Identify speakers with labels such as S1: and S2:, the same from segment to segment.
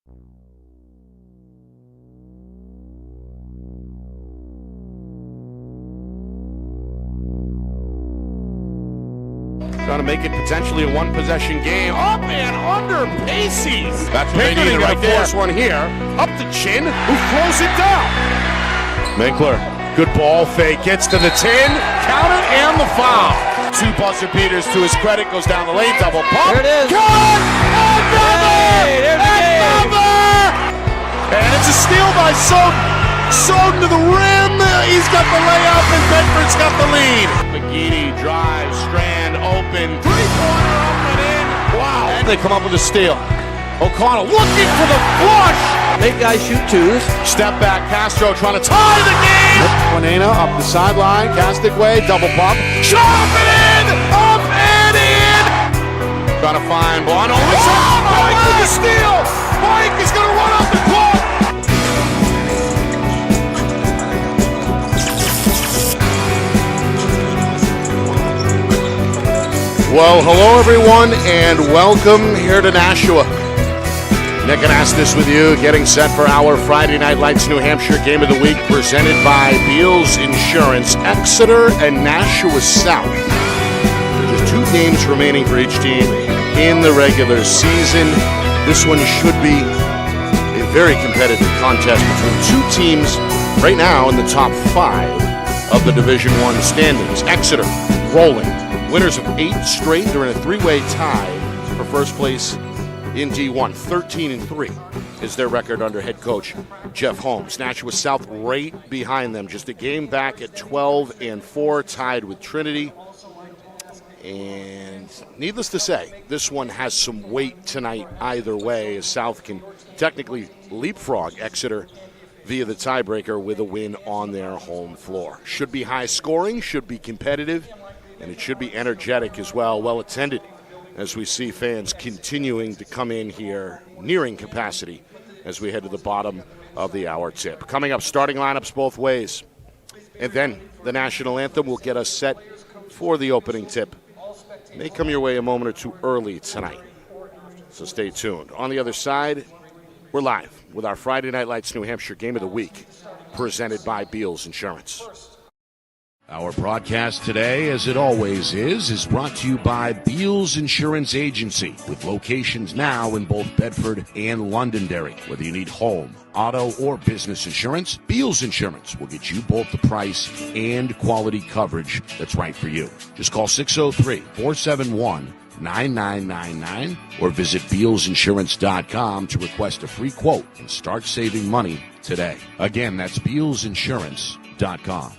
S1: Trying to make it potentially a one-possession game. Up and under Pacey's. That's what they needed right there. Force one here. Up to Chin, who throws it down. Minkler, good ball fake, gets to the 10. Count it and the foul. Two buzzer beaters to his credit. Goes down the lane, double pump.
S2: There it is.
S1: Cut! Another! Another! And it's a steal by Soden. Soden to the rim. He's got the layup, and Bedford's got the lead. McGeady drives, Strand open. Three-pointer up and in. Wow. And they come up with a steal. O'Connell looking for the flush.
S2: Make guys shoot twos.
S1: Step back, Castro trying to tie the game. Juanena up the sideline, Castic way, double pump. Shot up and in! Up and in! Trying to find Bono. Mike with the steal! Mike is going to run off the clock! Well, hello everyone, and welcome here to Nashua. Nick and Astis with you, getting set for our Friday Night Lights New Hampshire Game of the Week, presented by Beals Insurance, Exeter and Nashua South. Just 2 games remaining for each team in the regular season. This one should be a very competitive contest between 2 teams right now in the top 5 of the Division I standings. Exeter rolling. Winners of 8 straight. They're in a 3-way tie for first place in D1. 13-3 is their record under head coach Jeff Holmes. Nashua South right behind them, just a game back at 12-4, tied with Trinity. And needless to say, this one has some weight tonight either way, as South can technically leapfrog Exeter via the tiebreaker with a win on their home floor. Should be high scoring, should be competitive, and it should be energetic as well, well attended, as we see fans continuing to come in here nearing capacity as we head to the bottom of the hour tip. Coming up, starting lineups both ways. And then the national anthem will get us set for the opening tip. May come your way a moment or two early tonight, so stay tuned. On the other side, we're live with our Friday Night Lights New Hampshire Game of the Week, presented by Beals Insurance.
S3: Our broadcast today, as it always is brought to you by Beals Insurance Agency, with locations now in both Bedford and Londonderry. Whether you need home, auto, or business insurance, Beals Insurance will get you both the price and quality coverage that's right for you. Just call 603-471-9999 or visit BealsInsurance.com to request a free quote and start saving money today. Again, that's BealsInsurance.com.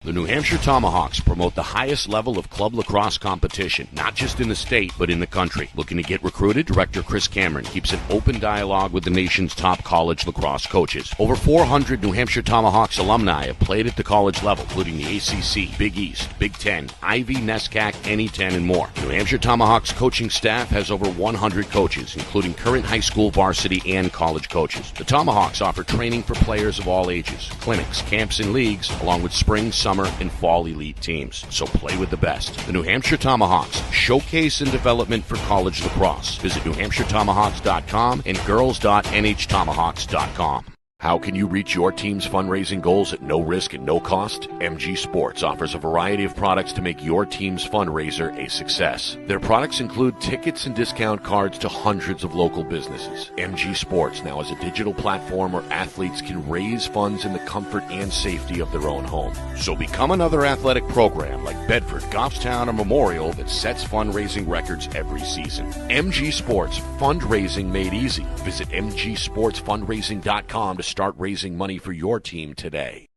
S3: The New Hampshire Tomahawks promote the highest level of club lacrosse competition, not just in the state, but in the country. Looking to get recruited? Director Chris Cameron keeps an open dialogue with the nation's top college lacrosse coaches. Over 400 New Hampshire Tomahawks alumni have played at the college level, including the ACC, Big East, Big Ten, Ivy, NESCAC, NE10, and more. New Hampshire Tomahawks coaching staff has over 100 coaches, including current high school varsity and college coaches. The Tomahawks offer training for players of all ages, clinics, camps, and leagues, along with spring, summer, and fall elite teams. So play with the best. The New Hampshire Tomahawks, showcase and development for college lacrosse. Visit NewHampshireTomahawks.com and girls.nhtomahawks.com. How can you reach your team's fundraising goals at no risk and no cost? MG Sports offers a variety of products to make your team's fundraiser a success. Their products include tickets and discount cards to hundreds of local businesses. MG Sports now has a digital platform where athletes can raise funds in the comfort and safety of their own home. So become another athletic program like Bedford, Goffstown, or Memorial that sets fundraising records every season. MG Sports, fundraising made easy. Visit mgsportsfundraising.com to start raising money for your team today.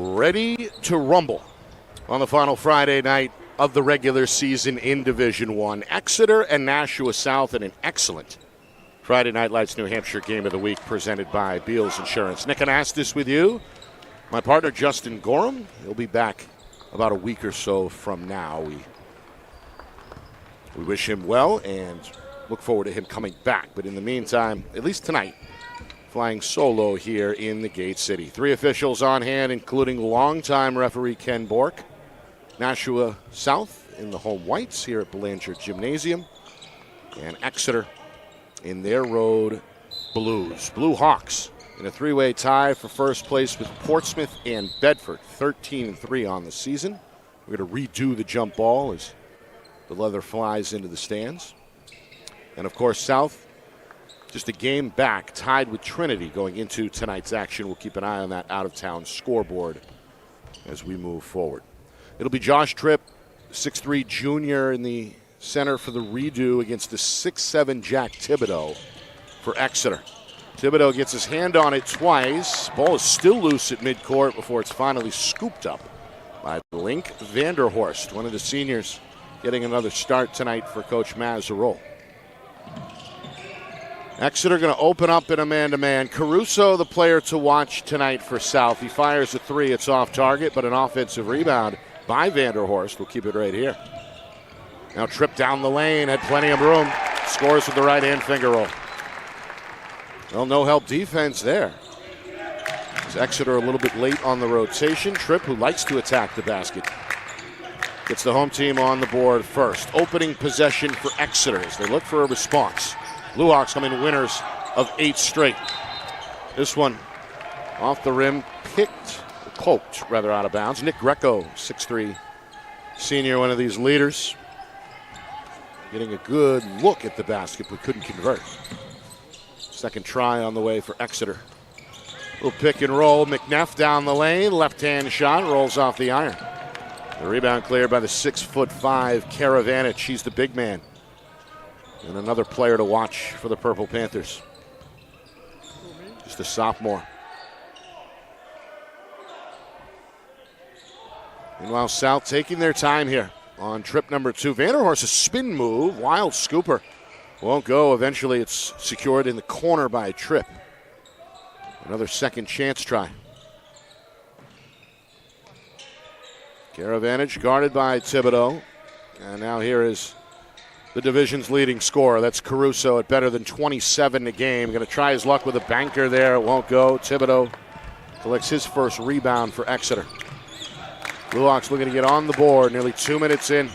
S1: ready to rumble on the final Friday night of the regular season in Division I. Exeter and Nashua South in an excellent Friday Night Lights New Hampshire Game of the Week presented by Beals Insurance. Nick Anastas with you. My partner Justin Gorham. He'll be back about a week or so from now. We wish him well and look forward to him coming back. But in the meantime, at least tonight, flying solo here in the Gate City. 3 officials on hand, including longtime referee Ken Bork. Nashua South in the home whites here at Belanger Gymnasium. And Exeter in their road blues. Blue Hawks in a 3-way tie for first place with Portsmouth and Bedford. 13-3 on the season. We're going to redo the jump ball as the leather flies into the stands. And of course, South just a game back, tied with Trinity going into tonight's action. We'll keep an eye on that out-of-town scoreboard as we move forward. It'll be Josh Tripp, 6'3 junior in the center for the redo against the 6'7 Jack Thibodeau for Exeter. Thibodeau gets his hand on it twice. Ball is still loose at midcourt before it's finally scooped up by Link Vanderhorst, one of the seniors, getting another start tonight for Coach Mazzarol. Exeter going to open up in a man-to-man. Caruso, the player to watch tonight for South. He fires a 3. It's off target, but an offensive rebound by Vanderhorst. We'll keep it right here. Now Tripp down the lane, had plenty of room. Scores with the right-hand finger roll. Well, no help defense there. As Exeter a little bit late on the rotation. Tripp, who likes to attack the basket, gets the home team on the board first. Opening possession for Exeter as they look for a response. Blue Hawks come in winners of 8 straight. This one off the rim, poked out of bounds. Nick Greco, 6'3 senior, one of these leaders, getting a good look at the basket but couldn't convert. Second try on the way for Exeter. Little pick and roll. McNeff down the lane, left-hand shot, rolls off the iron. The rebound cleared by the 6'5 Karavanich. He's the big man. And another player to watch for the Purple Panthers. Just a sophomore. Meanwhile, South taking their time here on trip number 2. Vanderhorst, a spin move, wild scooper. Won't go. Eventually it's secured in the corner by Tripp. Another second chance try. Karavanich guarded by Thibodeau. And now here is the division's leading scorer. That's Caruso at better than 27 a game. Going to try his luck with a banker there. It won't go. Thibodeau collects his first rebound for Exeter. Blue Hawks looking to get on the board. Nearly 2 minutes in.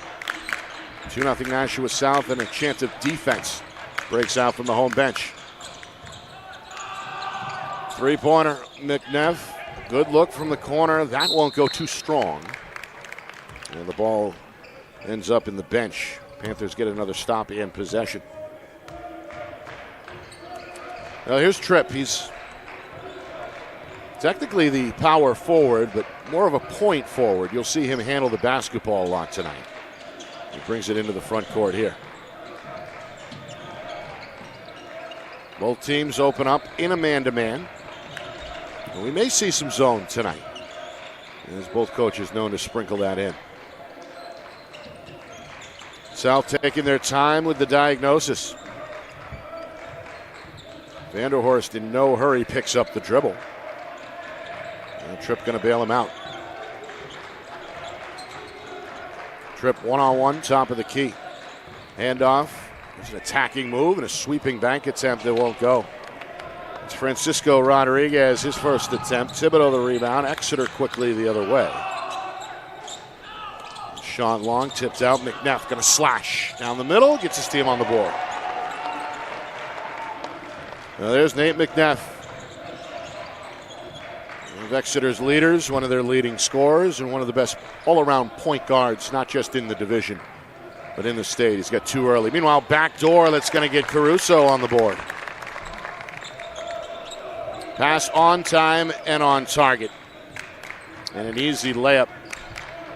S1: 2-0 Nashua South, and a chance of defense breaks out from the home bench. 3-pointer, McNeff. Good look from the corner. That won't go too strong. And the ball ends up in the bench. Panthers get another stop and possession. Now here's Tripp. He's technically the power forward, but more of a point forward. You'll see him handle the basketball a lot tonight. He brings it into the front court here. Both teams open up in a man-to-man. And we may see some zone tonight, as both coaches known to sprinkle that in. South taking their time with the diagnosis. Vanderhorst in no hurry picks up the dribble. And Tripp going to bail him out. Tripp one-on-one, top of the key. Handoff. There's an attacking move and a sweeping bank attempt that won't go. It's Francisco Rodriguez, his first attempt. Thibodeau the rebound. Exeter quickly the other way. Sean Long tipped out. McNeff going to slash down the middle. Gets his team on the board. Now there's Nate McNeff. One of Exeter's leaders, one of their leading scorers, and one of the best all-around point guards, not just in the division, but in the state. He's got 2 early. Meanwhile, backdoor, that's going to get Caruso on the board. Pass on time and on target. And an easy layup.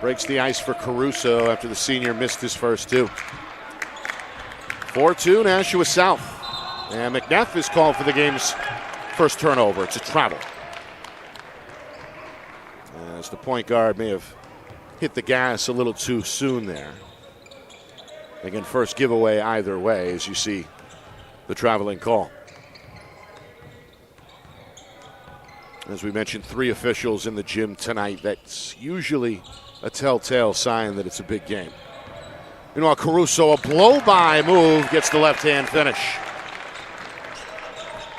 S1: Breaks the ice for Caruso after the senior missed his first 2. 4-2 Nashua South. And McNeff is called for the game's first turnover. It's a travel. as the point guard may have hit the gas a little too soon there. Again, first giveaway either way as you see the traveling call. As we mentioned, 3 officials in the gym tonight. That's usually a telltale sign that it's a big game. Meanwhile, Caruso, a blow-by move, gets the left-hand finish.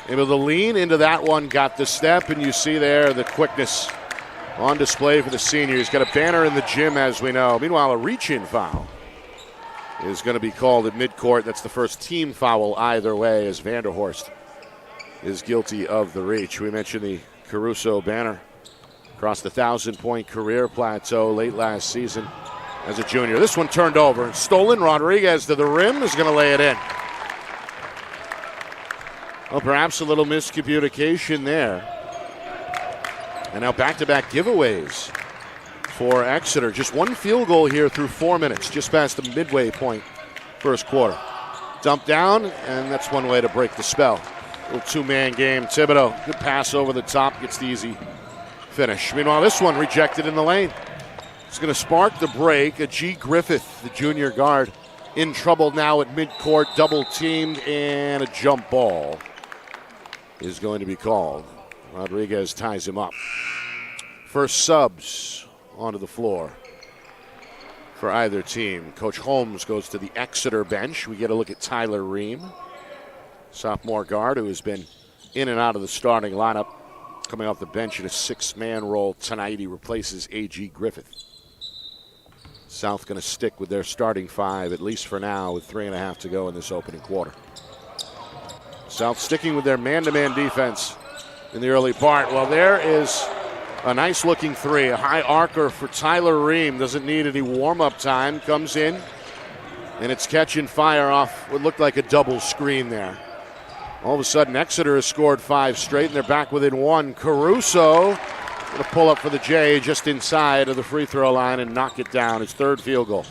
S1: Able to lean into that one, got the step, and you see there the quickness on display for the senior. He's got a banner in the gym, as we know. Meanwhile, a reach-in foul is going to be called at midcourt. That's the first team foul either way, as Vanderhorst is guilty of the reach. We mentioned the Caruso banner across the 1,000-point career plateau late last season as a junior. This one turned over and stolen. Rodriguez to the rim is going to lay it in. Well, perhaps a little miscommunication there. And now back-to-back giveaways for Exeter. Just one field goal here through 4 minutes, just past the midway point first quarter. Dump down, and that's one way to break the spell. Little two-man game. Thibodeau, good pass over the top, gets the easy finish. Meanwhile, this one rejected in the lane. It's going to spark the break. A G. Griffith, the junior guard, in trouble now at midcourt, double-teamed, and a jump ball is going to be called. Rodriguez ties him up. First subs onto the floor for either team. Coach Holmes goes to the Exeter bench. We get a look at Tyler Ream, sophomore guard who has been in and out of the starting lineup, coming off the bench in a 6-man role tonight. He replaces A.G. Griffith. South going to stick with their starting 5, at least for now, with 3.5 to go in this opening quarter. South sticking with their man-to-man defense in the early part. Well, there is a nice-looking 3, a high arcer for Tyler Ream. Doesn't need any warm-up time. Comes in, and it's catch and fire off what looked like a double screen there. All of a sudden, Exeter has scored 5 straight, and they're back within 1. Caruso going to pull up for the J just inside of the free throw line and knock it down. His 3rd field goal.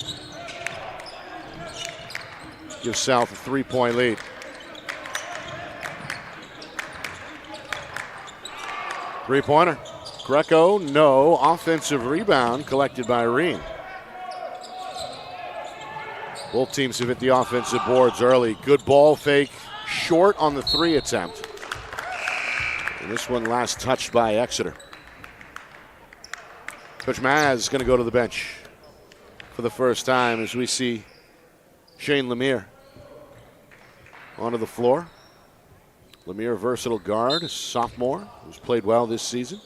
S1: Gives South a 3-point lead. Three-pointer. Greco, no. Offensive rebound collected by Ream. Both teams have hit the offensive boards early. Good ball fake. Short on the 3 attempt. And this one last touched by Exeter. Coach Maz is going to go to the bench for the first time as we see Shane Lemire onto the floor. Lemire, versatile guard, a sophomore, who's played well this season.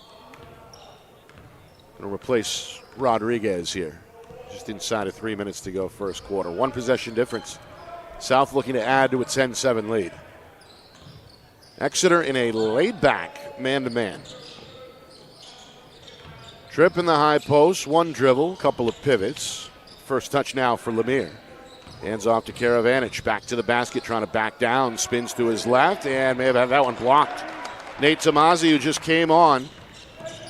S1: Going to replace Rodriguez here. Just inside of 3 minutes to go first quarter. 1 possession difference. South looking to add to a 10-7 lead. Exeter in a laid-back man-to-man. Trip in the high post, 1 dribble, couple of pivots. First touch now for Lemire. Hands off to Karavanich. Back to the basket, trying to back down. Spins to his left and may have had that one blocked. Nate Tomasi, who just came on,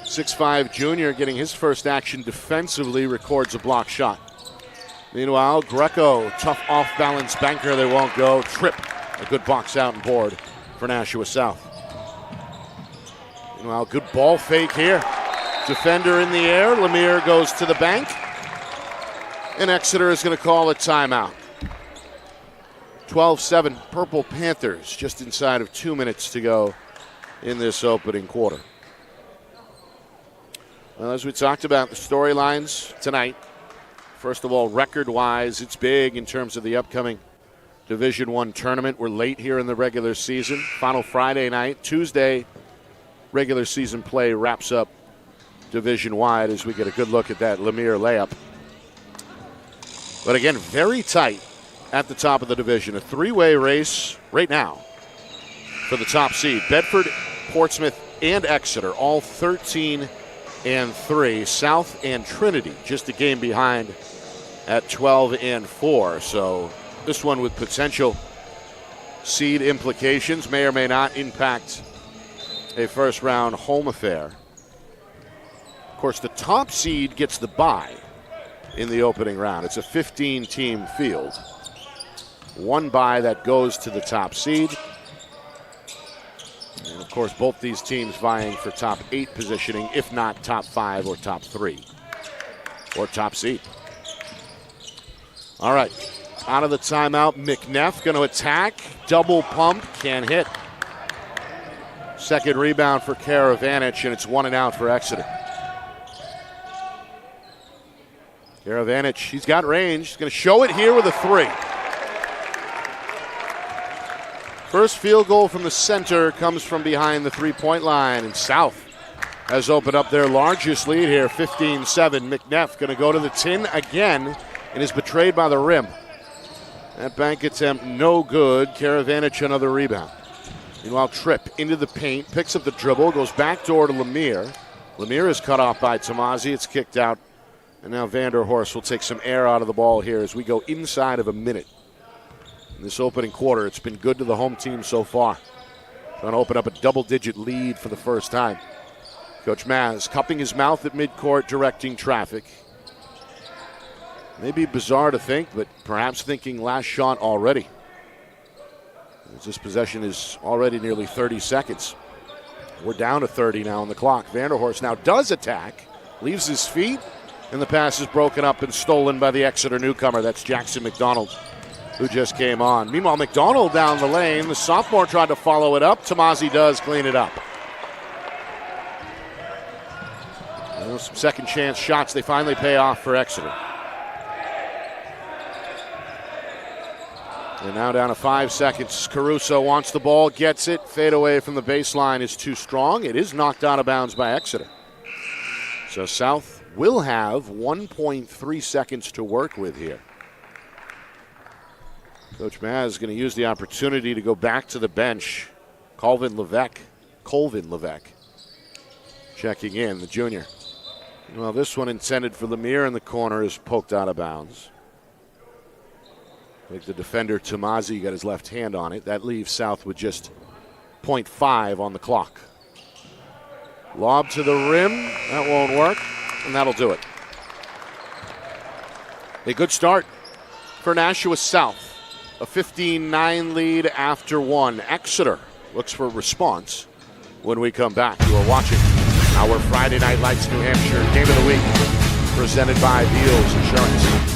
S1: 6'5 junior, getting his first action defensively, records a block shot. Meanwhile, Greco, tough off-balance banker. They won't go. Tripp, a good box out and board for Nashua South. Meanwhile, good ball fake here. Defender in the air. Lemire goes to the bank. And Exeter is going to call a timeout. 12-7 Purple Panthers, just inside of 2 minutes to go in this opening quarter. Well, as we talked about the storylines tonight, first of all, record-wise, it's big in terms of the upcoming Division I tournament. We're late here in the regular season. Final Friday night. Tuesday, regular season play wraps up division-wide as we get a good look at that Lemire layup. But again, very tight at the top of the division. A 3-way race right now for the top seed. Bedford, Portsmouth, and Exeter, all 13-3. South and Trinity, just a game behind at 12-4. So this one with potential seed implications may or may not impact a first-round home affair. Of course, the top seed gets the bye in the opening round. It's a 15-team field. 1 bye that goes to the top seed. And of course, both these teams vying for top 8 positioning, if not top 5 or top 3 or top seed. All right, out of the timeout, McNeff going to attack. Double pump, can't hit. Second rebound for Karavanich, and it's 1 and out for Exeter. Karavanich, he's got range. He's going to show it here with a 3. First field goal from the center comes from behind the three-point line, and South has opened up their largest lead here, 15-7. McNeff going to go to the tin again and is betrayed by the rim. That bank attempt no good. Karavanich another rebound. Meanwhile, Tripp into the paint, picks up the dribble, goes backdoor to Lemire. Lemire is cut off by Tomasi. It's kicked out. And now Vanderhorst will take some air out of the ball here as we go inside of a minute. In this opening quarter, it's been good to the home team so far. Trying to open up a double-digit lead for the first time. Coach Maz cupping his mouth at midcourt, directing traffic. Maybe bizarre to think, but perhaps thinking last shot already. As this possession is already nearly 30 seconds. We're down to 30 now on the clock. Vanderhorst now does attack, leaves his feet, and the pass is broken up and stolen by the Exeter newcomer. That's Jackson McDonald, who just came on. Meanwhile, McDonald down the lane. The sophomore tried to follow it up. Tomasi does clean it up. Some second chance shots. They finally pay off for Exeter. And now down to 5 seconds. Caruso wants the ball, gets it. Fade away from the baseline is too strong. It is knocked out of bounds by Exeter. So South will have 1.3 seconds to work with here. Coach Maz is going to use the opportunity to go back to the bench. Colvin Levesque checking in, the junior. Well, this one intended for Lemire in the corner is poked out of bounds. I think the defender, Tomasi, got his left hand on it. That leaves South with just 0.5 on the clock. Lob to the rim. That won't work, and that'll do it. A good start for Nashua South. A 15-9 lead after 1. Exeter looks for a response when we come back. You are watching our Friday Night Lights New Hampshire Game of the Week, presented by Beals Insurance.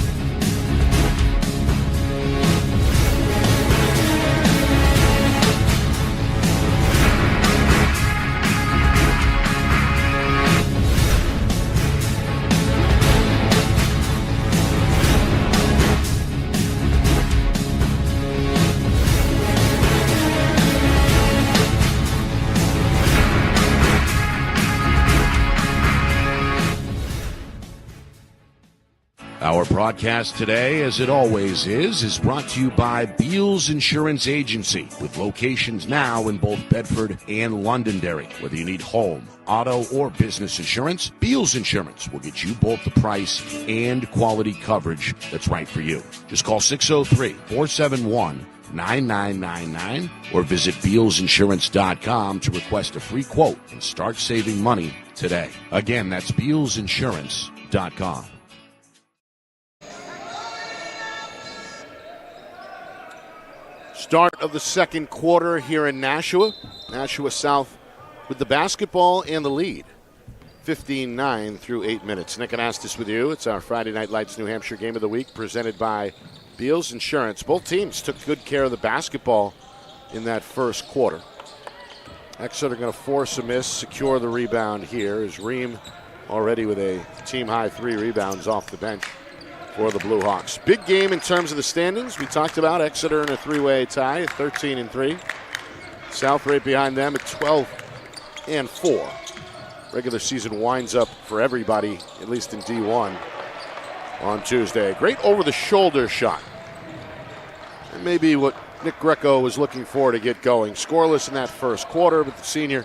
S3: Our broadcast today, as it always is brought to you by Beals Insurance Agency, with locations now in both Bedford and Londonderry. Whether you need home, auto, or business insurance, Beals Insurance will get you both the price and quality coverage that's right for you. Just call 603-471-9999 or visit BealsInsurance.com to request a free quote and start saving money today. Again, that's BealsInsurance.com.
S1: Start of the second quarter here in Nashua. Nashua South with the basketball and the lead. 15-9 through 8 minutes. Nick Anastas with you. It's our Friday Night Lights New Hampshire Game of the Week, presented by Beals Insurance. Both teams took good care of the basketball in that first quarter. Exeter going to force a miss, secure the rebound here, as Ream already with a team-high 3 rebounds off the bench for the Blue Hawks. Big game in terms of the standings. We talked about Exeter in a 3-way tie at 13-3. South right behind them at 12-4. Regular season winds up for everybody, at least in D1, on Tuesday. Great over-the-shoulder shot. And maybe what Nick Greco was looking for to get going. Scoreless in that first quarter, but the senior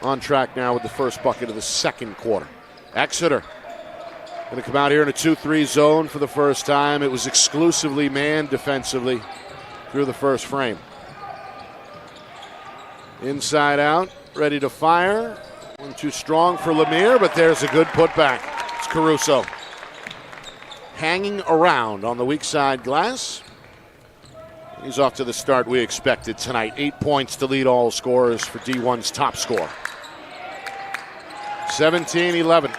S1: on track now with the first bucket of the second quarter. Exeter going to come out here in a 2-3 zone for the first time. It was exclusively man defensively through the first frame. Inside out, ready to fire. One too strong for Lemire, but there's a good putback. It's Caruso hanging around on the weak side glass. He's off to the start we expected tonight. 8 points to lead all scorers for D1's top scorer. 17-11.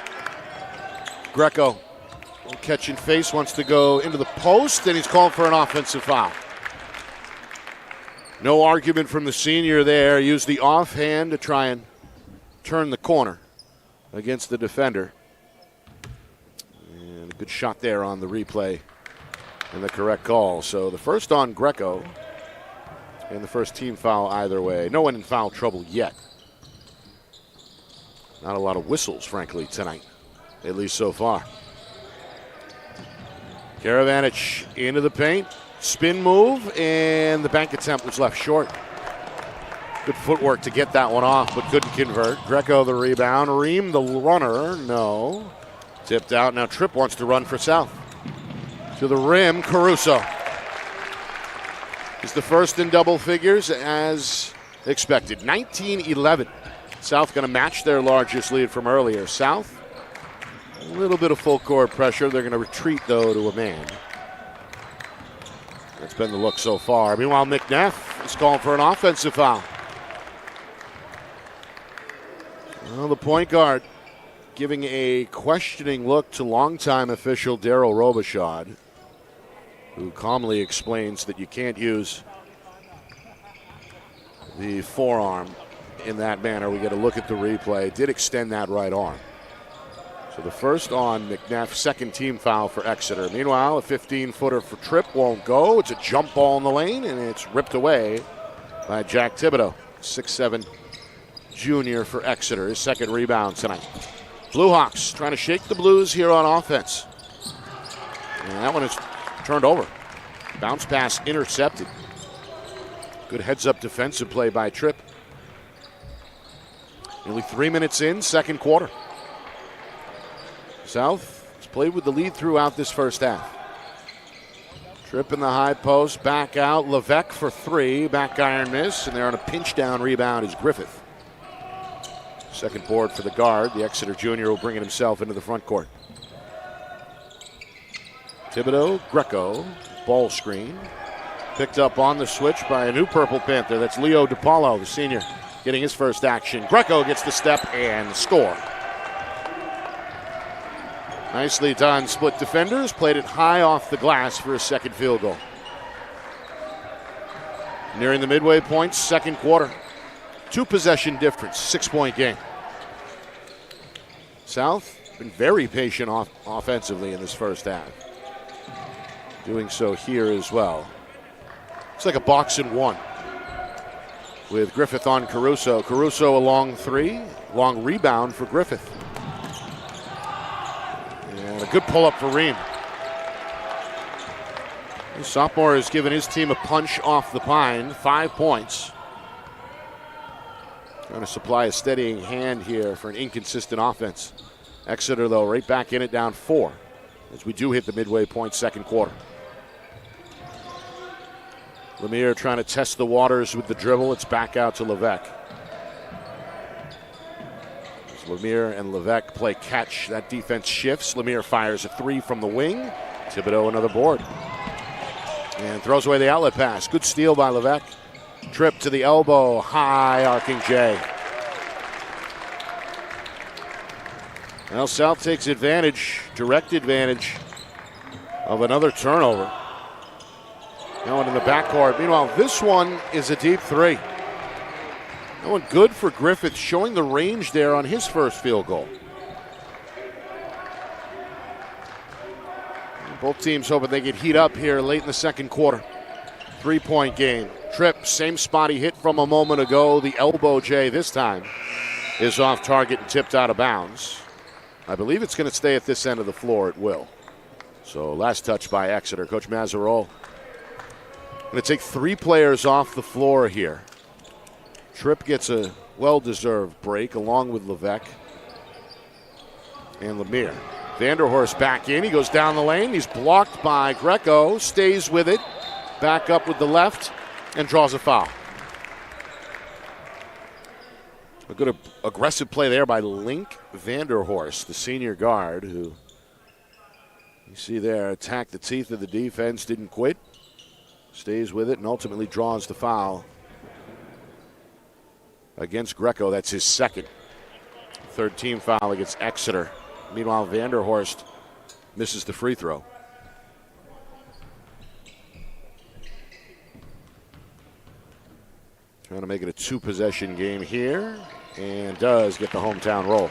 S1: Greco, catch and face, wants to go into the post, and he's called for an offensive foul. No argument from the senior there. Used the offhand to try and turn the corner against the defender. And a good shot there on the replay and the correct call. So the first on Greco and the first team foul either way. No one in foul trouble yet. Not a lot of whistles, frankly, tonight, at least so far. Karavanich into the paint. Spin move, and the bank attempt was left short. Good footwork to get that one off, but couldn't convert. Greco the rebound. Ream the runner. No. Tipped out. Now Tripp wants to run for South. To the rim, Caruso. He's the first in double figures as expected. 19-11. South going to match their largest lead from earlier. South, a little bit of full court pressure. They're going to retreat, though, to a man. That's been the look so far. Meanwhile, McNeff is calling for an offensive foul. Well, the point guard giving a questioning look to longtime official Daryl Robichaud, who calmly explains that you can't use the forearm in that manner. We get a look at the replay. Did extend that right arm. So the first on McNeff, second team foul for Exeter. Meanwhile, a 15-footer for Tripp won't go. It's a jump ball in the lane, and it's ripped away by Jack Thibodeau, 6'7" junior for Exeter. His second rebound tonight. Blue Hawks trying to shake the Blues here on offense. And that one is turned over. Bounce pass intercepted. Good heads-up defensive play by Tripp. Nearly 3 minutes in, second quarter. South has played with the lead throughout this first half. Tripp in the high post, back out. Levesque for three, back iron miss, and they're on a pinch down rebound is Griffith. Second board for the guard. The Exeter junior will bring it himself into the front court. Thibodeau, Greco, ball screen. Picked up on the switch by a new Purple Panther. That's Leo DiPaolo, the senior, getting his first action. Greco gets the step and score. Nicely done. Split defenders. Played it high off the glass for a second field goal. Nearing the midway point, second quarter. 2 possession difference, 6-point game. South been very patient offensively in this first half. Doing so here as well. It's like a box and one. With Griffith on Caruso. Caruso a long three. Long rebound for Griffith. And a good pull-up for Ream. The sophomore has given his team a punch off the pine. 5 points. Trying to supply a steadying hand here for an inconsistent offense. Exeter, though, right back in it, down 4. As we do hit the midway point, second quarter. Lemire trying to test the waters with the dribble. It's back out to Levesque. As Lemire and Levesque play catch, that defense shifts. Lemire fires a three from the wing. Thibodeau another board. And throws away the outlet pass. Good steal by Levesque. Tripp to the elbow. High arcing J. Well, South takes advantage, direct advantage of another turnover. Now one in the backcourt. Meanwhile, this one is a deep three. That one good for Griffith, showing the range there on his first field goal. Both teams hoping they get heat up here late in the second quarter. 3-point game. Tripp, same spot he hit from a moment ago. The elbow J this time is off target and tipped out of bounds. I believe it's going to stay at this end of the floor. It will. So last touch by Exeter. Coach Mazzarol going to take 3 players off the floor here. Tripp gets a well-deserved break along with Levesque and Lemire. Vanderhorst back in. He goes down the lane. He's blocked by Greco. Stays with it. Back up with the left and draws a foul. A good aggressive play there by Link Vanderhorst, the senior guard, who you see there attacked the teeth of the defense, didn't quit. stays with it and ultimately draws the foul against Greco. That's his second. Third team foul against Exeter. Meanwhile, Vanderhorst misses the free throw. Trying to make it a two-possession game here, and does get the hometown roll.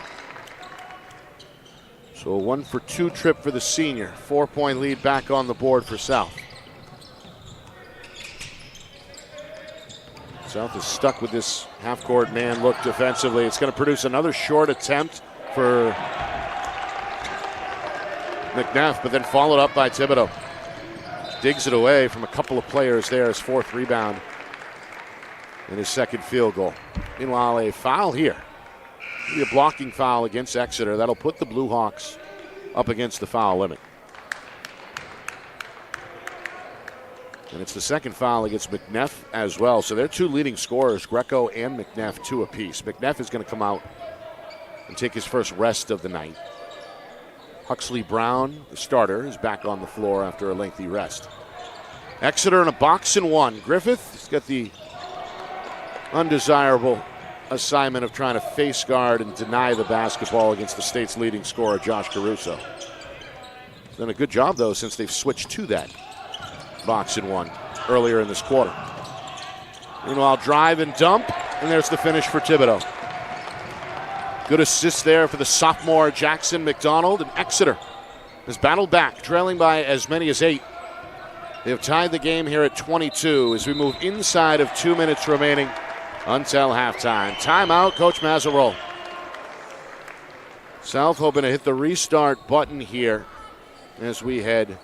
S1: So a 1-for-2 trip for the senior. 4-point lead back on the board for South. South is stuck with this half-court man look defensively. It's going to produce another short attempt for McNeff, but then followed up by Thibodeau. Digs it away from a couple of players there. His fourth rebound and his second field goal. Meanwhile, a foul here. Maybe a blocking foul against Exeter. That'll put the Blue Hawks up against the foul limit. And it's the second foul against McNeff as well. So they're two leading scorers, Greco and McNeff, two apiece. McNeff is going to come out and take his first rest of the night. Huxley Brown, the starter, is back on the floor after a lengthy rest. Exeter in a box and one. Griffith has got the undesirable assignment of trying to face guard and deny the basketball against the state's leading scorer, Josh Caruso. Done a good job, though, since they've switched to that box and one earlier in this quarter. Meanwhile, drive and dump, and there's the finish for Thibodeau. Good assist there for the sophomore Jackson McDonald, and Exeter has battled back, trailing by as many as 8. They have tied the game here at 22 as we move inside of 2 minutes remaining until halftime. Timeout, Coach Mazzarol. South hoping to hit the restart button here as we head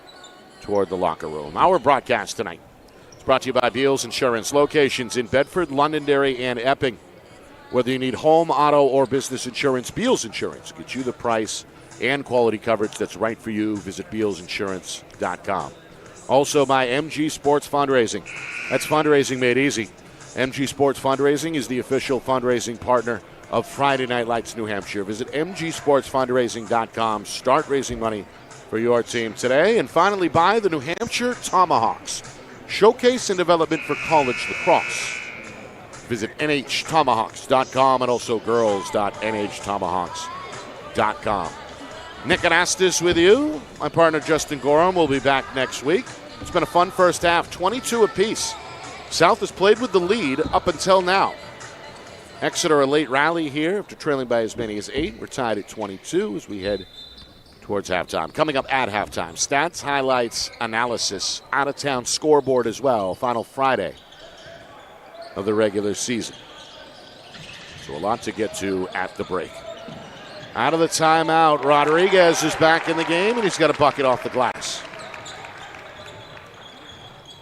S1: toward the locker room. Our broadcast tonight is brought to you by Beals Insurance. Locations in Bedford, Londonderry, and Epping. Whether you need home, auto, or business insurance, Beals Insurance gets you the price and quality coverage that's right for you. Visit BealsInsurance.com. Also by MG Sports Fundraising. That's fundraising made easy. MG Sports Fundraising is the official fundraising partner of Friday Night Lights New Hampshire. Visit mgsportsfundraising.com. Start raising money for your team today. And finally, by the New Hampshire Tomahawks. Showcase and development for college lacrosse. Visit nhtomahawks.com and also girls.nhtomahawks.com. Nick Anastas with you. My partner Justin Gorham will be back next week. It's been a fun first half, 22 apiece. South has played with the lead up until now. Exeter a late rally here after trailing by as many as 8. We're tied at 22 as we head towards halftime. Coming up at halftime, stats, highlights, analysis, out-of-town scoreboard as well. Final Friday of the regular season. So a lot to get to at the break. Out of the timeout, Rodriguez is back in the game, and he's got a bucket off the glass.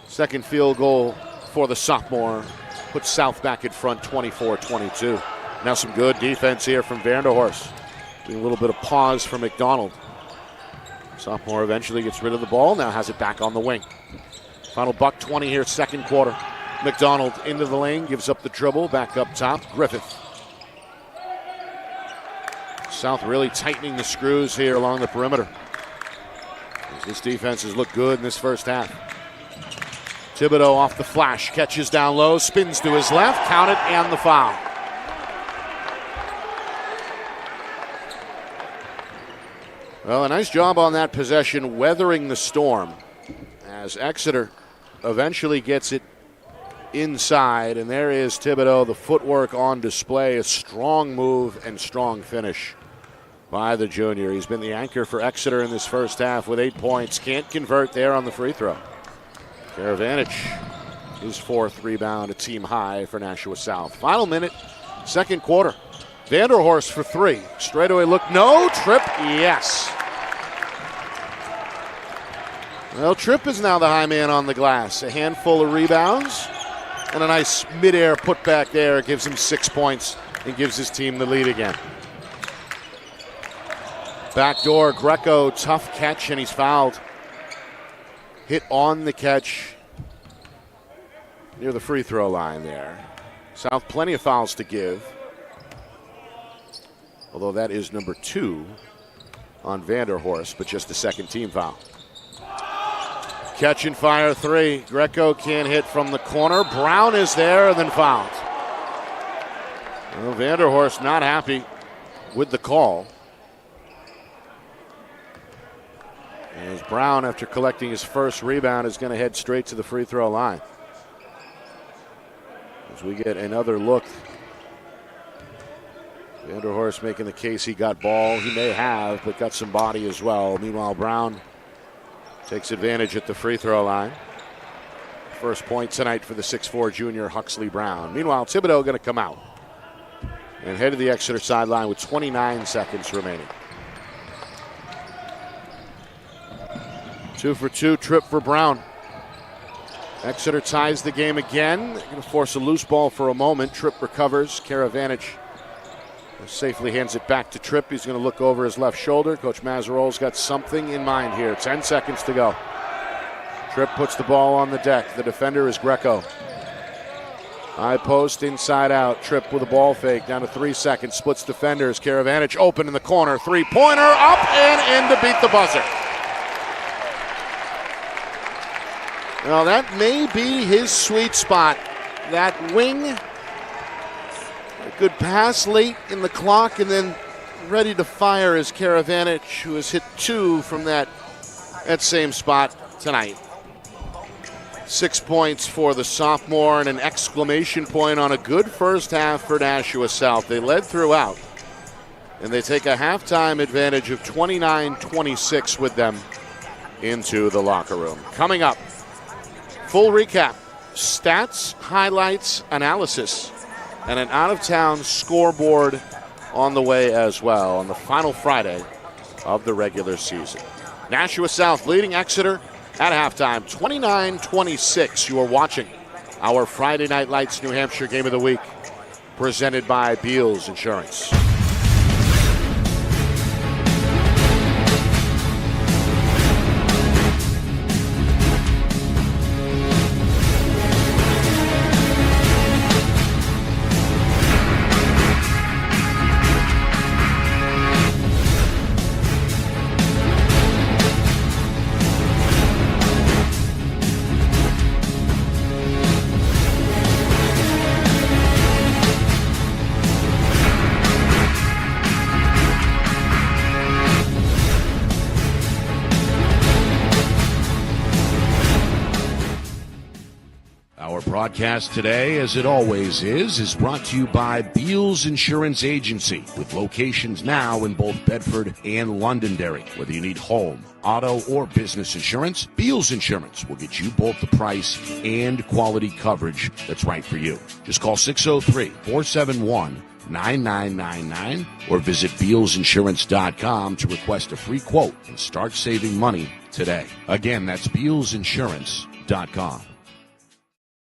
S1: Second field goal for the sophomore puts South back in front 24-22. Now some good defense here from Vanderhorst. A little bit of pause for McDonald. Sophomore eventually gets rid of the ball, now has it back on the wing. Final buck 20 here, second quarter. McDonald into the lane, gives up the dribble, back up top, Griffith. South really tightening the screws here along the perimeter. This defense has looked good in this first half. Thibodeau off the flash, catches down low, spins to his left, count it, and the foul. Well, a nice job on that possession, weathering the storm, as Exeter eventually gets it inside, and there is Thibodeau, the footwork on display, a strong move and strong finish by the junior. He's been the anchor for Exeter in this first half with 8 points. Can't convert there on the free throw. Karavanich, his fourth rebound, a team high for Nashua South. Final minute, second quarter. Vanderhorst for 3. Straightaway look, no. Tripp, yes. Well, Tripp is now the high man on the glass. A handful of rebounds and a nice midair putback there. Gives him 6 points and gives his team the lead again. Backdoor, Greco, tough catch, and he's fouled. Hit on the catch near the free throw line there. South plenty of fouls to give, although that is number 2 on Vanderhorst, but just the second team foul. Catch and fire three. Greco can't hit from the corner. Brown is there and then fouled. Well, Vanderhorst not happy with the call. As Brown, after collecting his first rebound, is going to head straight to the free throw line. As we get another look. Vanderhorst making the case he got ball. He may have, but got some body as well. Meanwhile, Brown takes advantage at the free throw line. First point tonight for the 6'4 junior Huxley Brown. Meanwhile, Thibodeau going to come out and head to the Exeter sideline with 29 seconds remaining. 2 for 2 trip for Brown. Exeter ties the game again. They're going to force a loose ball for a moment. Tripp recovers. Karavanich safely hands it back to Tripp. He's going to look over his left shoulder. Coach Mazzarol's got something in mind here. 10 seconds to go. Tripp puts the ball on the deck. The defender is Greco. High post, inside out. Tripp with a ball fake. Down to 3 seconds. Splits defenders. Karavanich open in the corner. Three-pointer up and in to beat the buzzer. Well, that may be his sweet spot. That wing, a good pass late in the clock, and then ready to fire is Karavanich, who has hit 2 from that same spot tonight. 6 points for the sophomore and an exclamation point on a good first half for Nashua South. They led throughout, and they take a halftime advantage of 29-26 with them into the locker room. Coming up, full recap, stats, highlights, analysis, and an out-of-town scoreboard on the way as well on the final Friday of the regular season. Nashua South leading Exeter at halftime, 29-26. You are watching our Friday Night Lights New Hampshire Game of the Week, presented by Beals Insurance.
S3: Broadcast today, as it always is brought to you by Beals Insurance Agency, with locations now in both Bedford and Londonderry. Whether you need home, auto, or business insurance, Beals Insurance will get you both the price and quality coverage that's right for you. Just call 603-471-9999 or visit BealsInsurance.com to request a free quote and start saving money today. Again, that's BealsInsurance.com.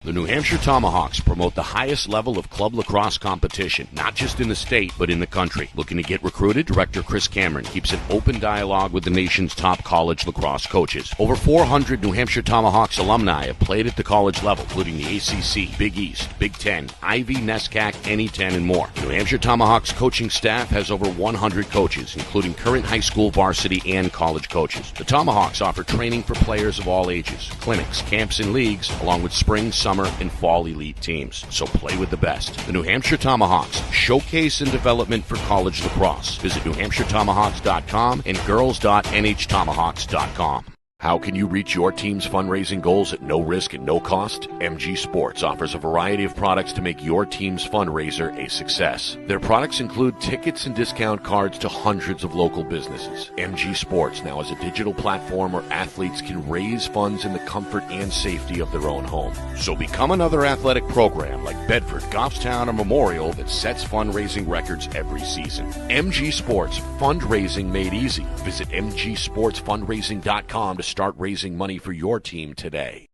S3: The New Hampshire Tomahawks promote the highest level of club lacrosse competition, not just in the state, but in the country. Looking to get recruited? Director Chris Cameron keeps an open dialogue with the nation's top college lacrosse coaches. Over 400 New Hampshire Tomahawks alumni have played at the college level, including the ACC, Big East, Big Ten, Ivy, NESCAC, NE10, and more. New Hampshire Tomahawks coaching staff has over 100 coaches, including current high school, varsity, and college coaches. The Tomahawks offer training for players of all ages, clinics, camps, and leagues, along with spring, summer, and fall elite teams. So play with the best. The New Hampshire Tomahawks, showcase and development for college lacrosse. Visit NewHampshireTomahawks.com and girls.nhtomahawks.com. How can you reach your team's fundraising goals at no risk and no cost? MG Sports offers a variety of products to make your team's fundraiser a success. Their products include tickets and discount cards to hundreds of local businesses. MG Sports now has a digital platform where athletes can raise funds in the comfort and safety of their own home. So become another athletic program like Bedford, Goffstown, or Memorial that sets fundraising records every season. MG Sports, fundraising made easy. Visit mgsportsfundraising.com to start raising money for your team today.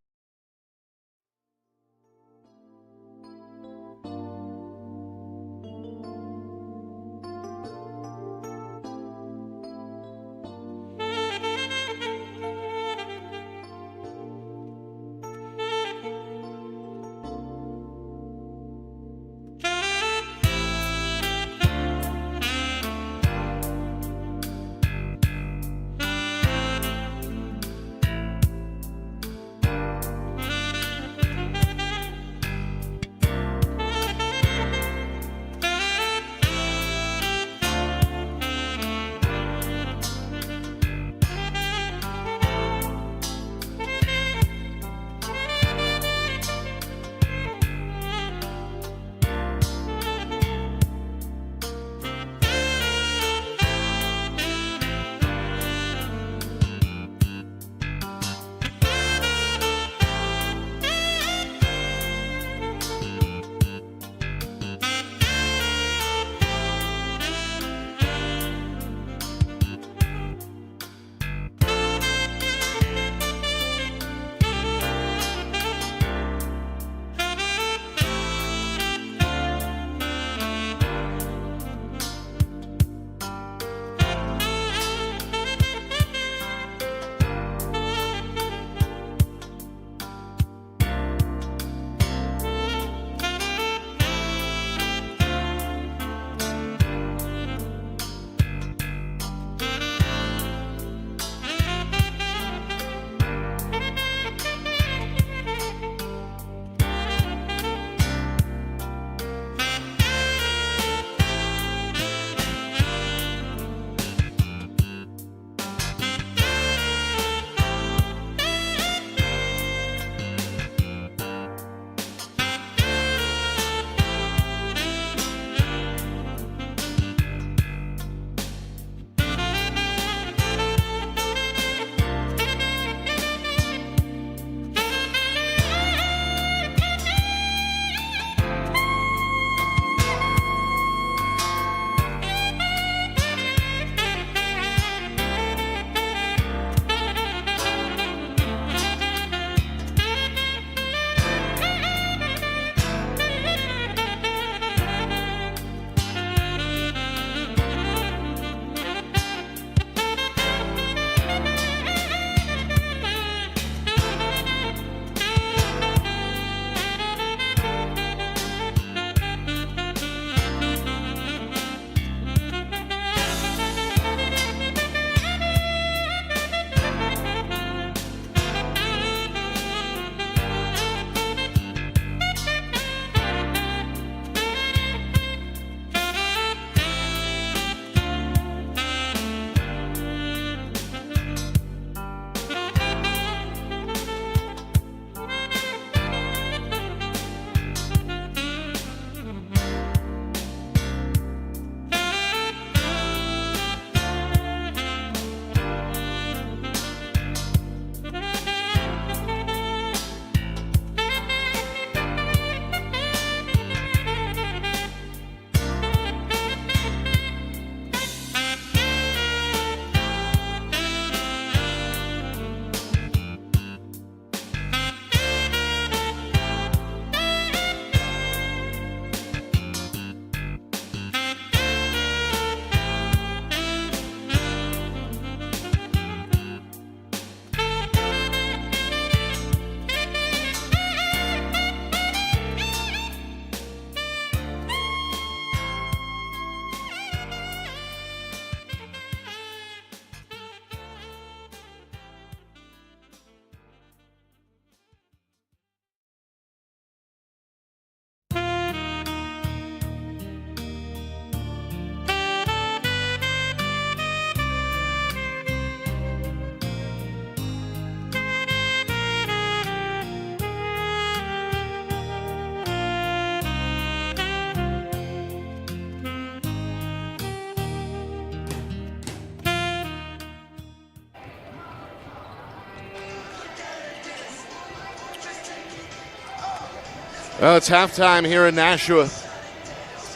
S1: Well, it's halftime here in Nashua,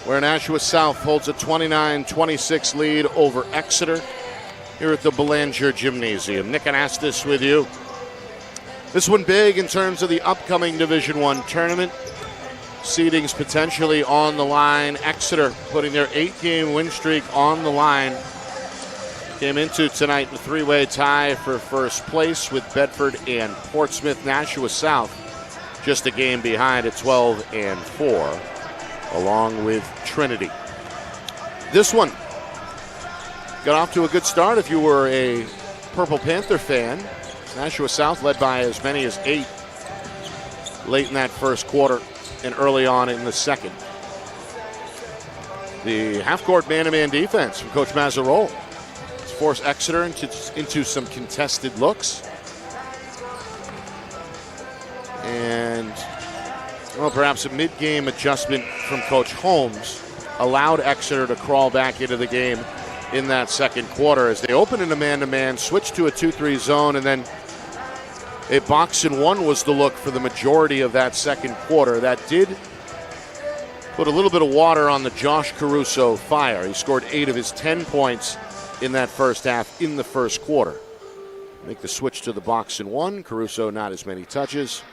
S1: where Nashua South holds a 29-26 lead over Exeter here at the Belanger Gymnasium. Nick Anastas with you. This one big in terms of the upcoming Division I tournament. Seedings potentially on the line. Exeter putting their 8-game win streak on the line. Came into tonight in a three-way tie for first place with Bedford and Portsmouth. Nashua South just a game behind at 12-4, along with Trinity. This one got off to a good start if you were a Purple Panther fan. Nashua South led by as many as 8 late in that first quarter and early on in the second. The half-court man-to-man defense from Coach Mazzarol has forced Exeter into some contested looks. And, well, perhaps a mid-game adjustment from Coach Holmes allowed Exeter to crawl back into the game in that second quarter as they opened in a man-to-man, switched to a 2-3 zone, and then a box and one was the look for the majority of that second quarter. That did put a little bit of water on the Josh Caruso fire. He scored 8 of his 10 points in that first half in the first quarter. Make the switch to the box and one. Caruso not as many touches,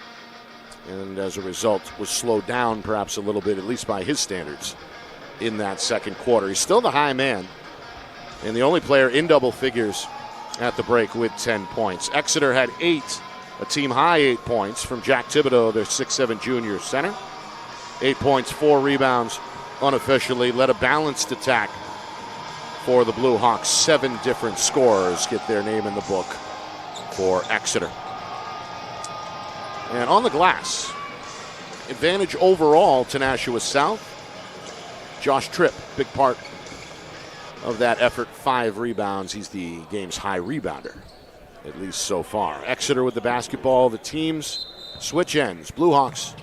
S1: and as a result was slowed down perhaps a little bit, at least by his standards, in that second quarter. He's still the high man and the only player in double figures at the break with 10 points. Exeter had 8, a team-high 8 points from Jack Thibodeau, their 6'7 junior center. 8 points, 4 rebounds unofficially. Led a balanced attack for the Blue Hawks. 7 different scorers get their name in the book for Exeter. And on the glass, advantage overall to Nashua South. Josh Tripp, big part of that effort, 5 rebounds. He's the game's high rebounder, at least so far. Exeter with the basketball. The teams switch ends. Blue Hawks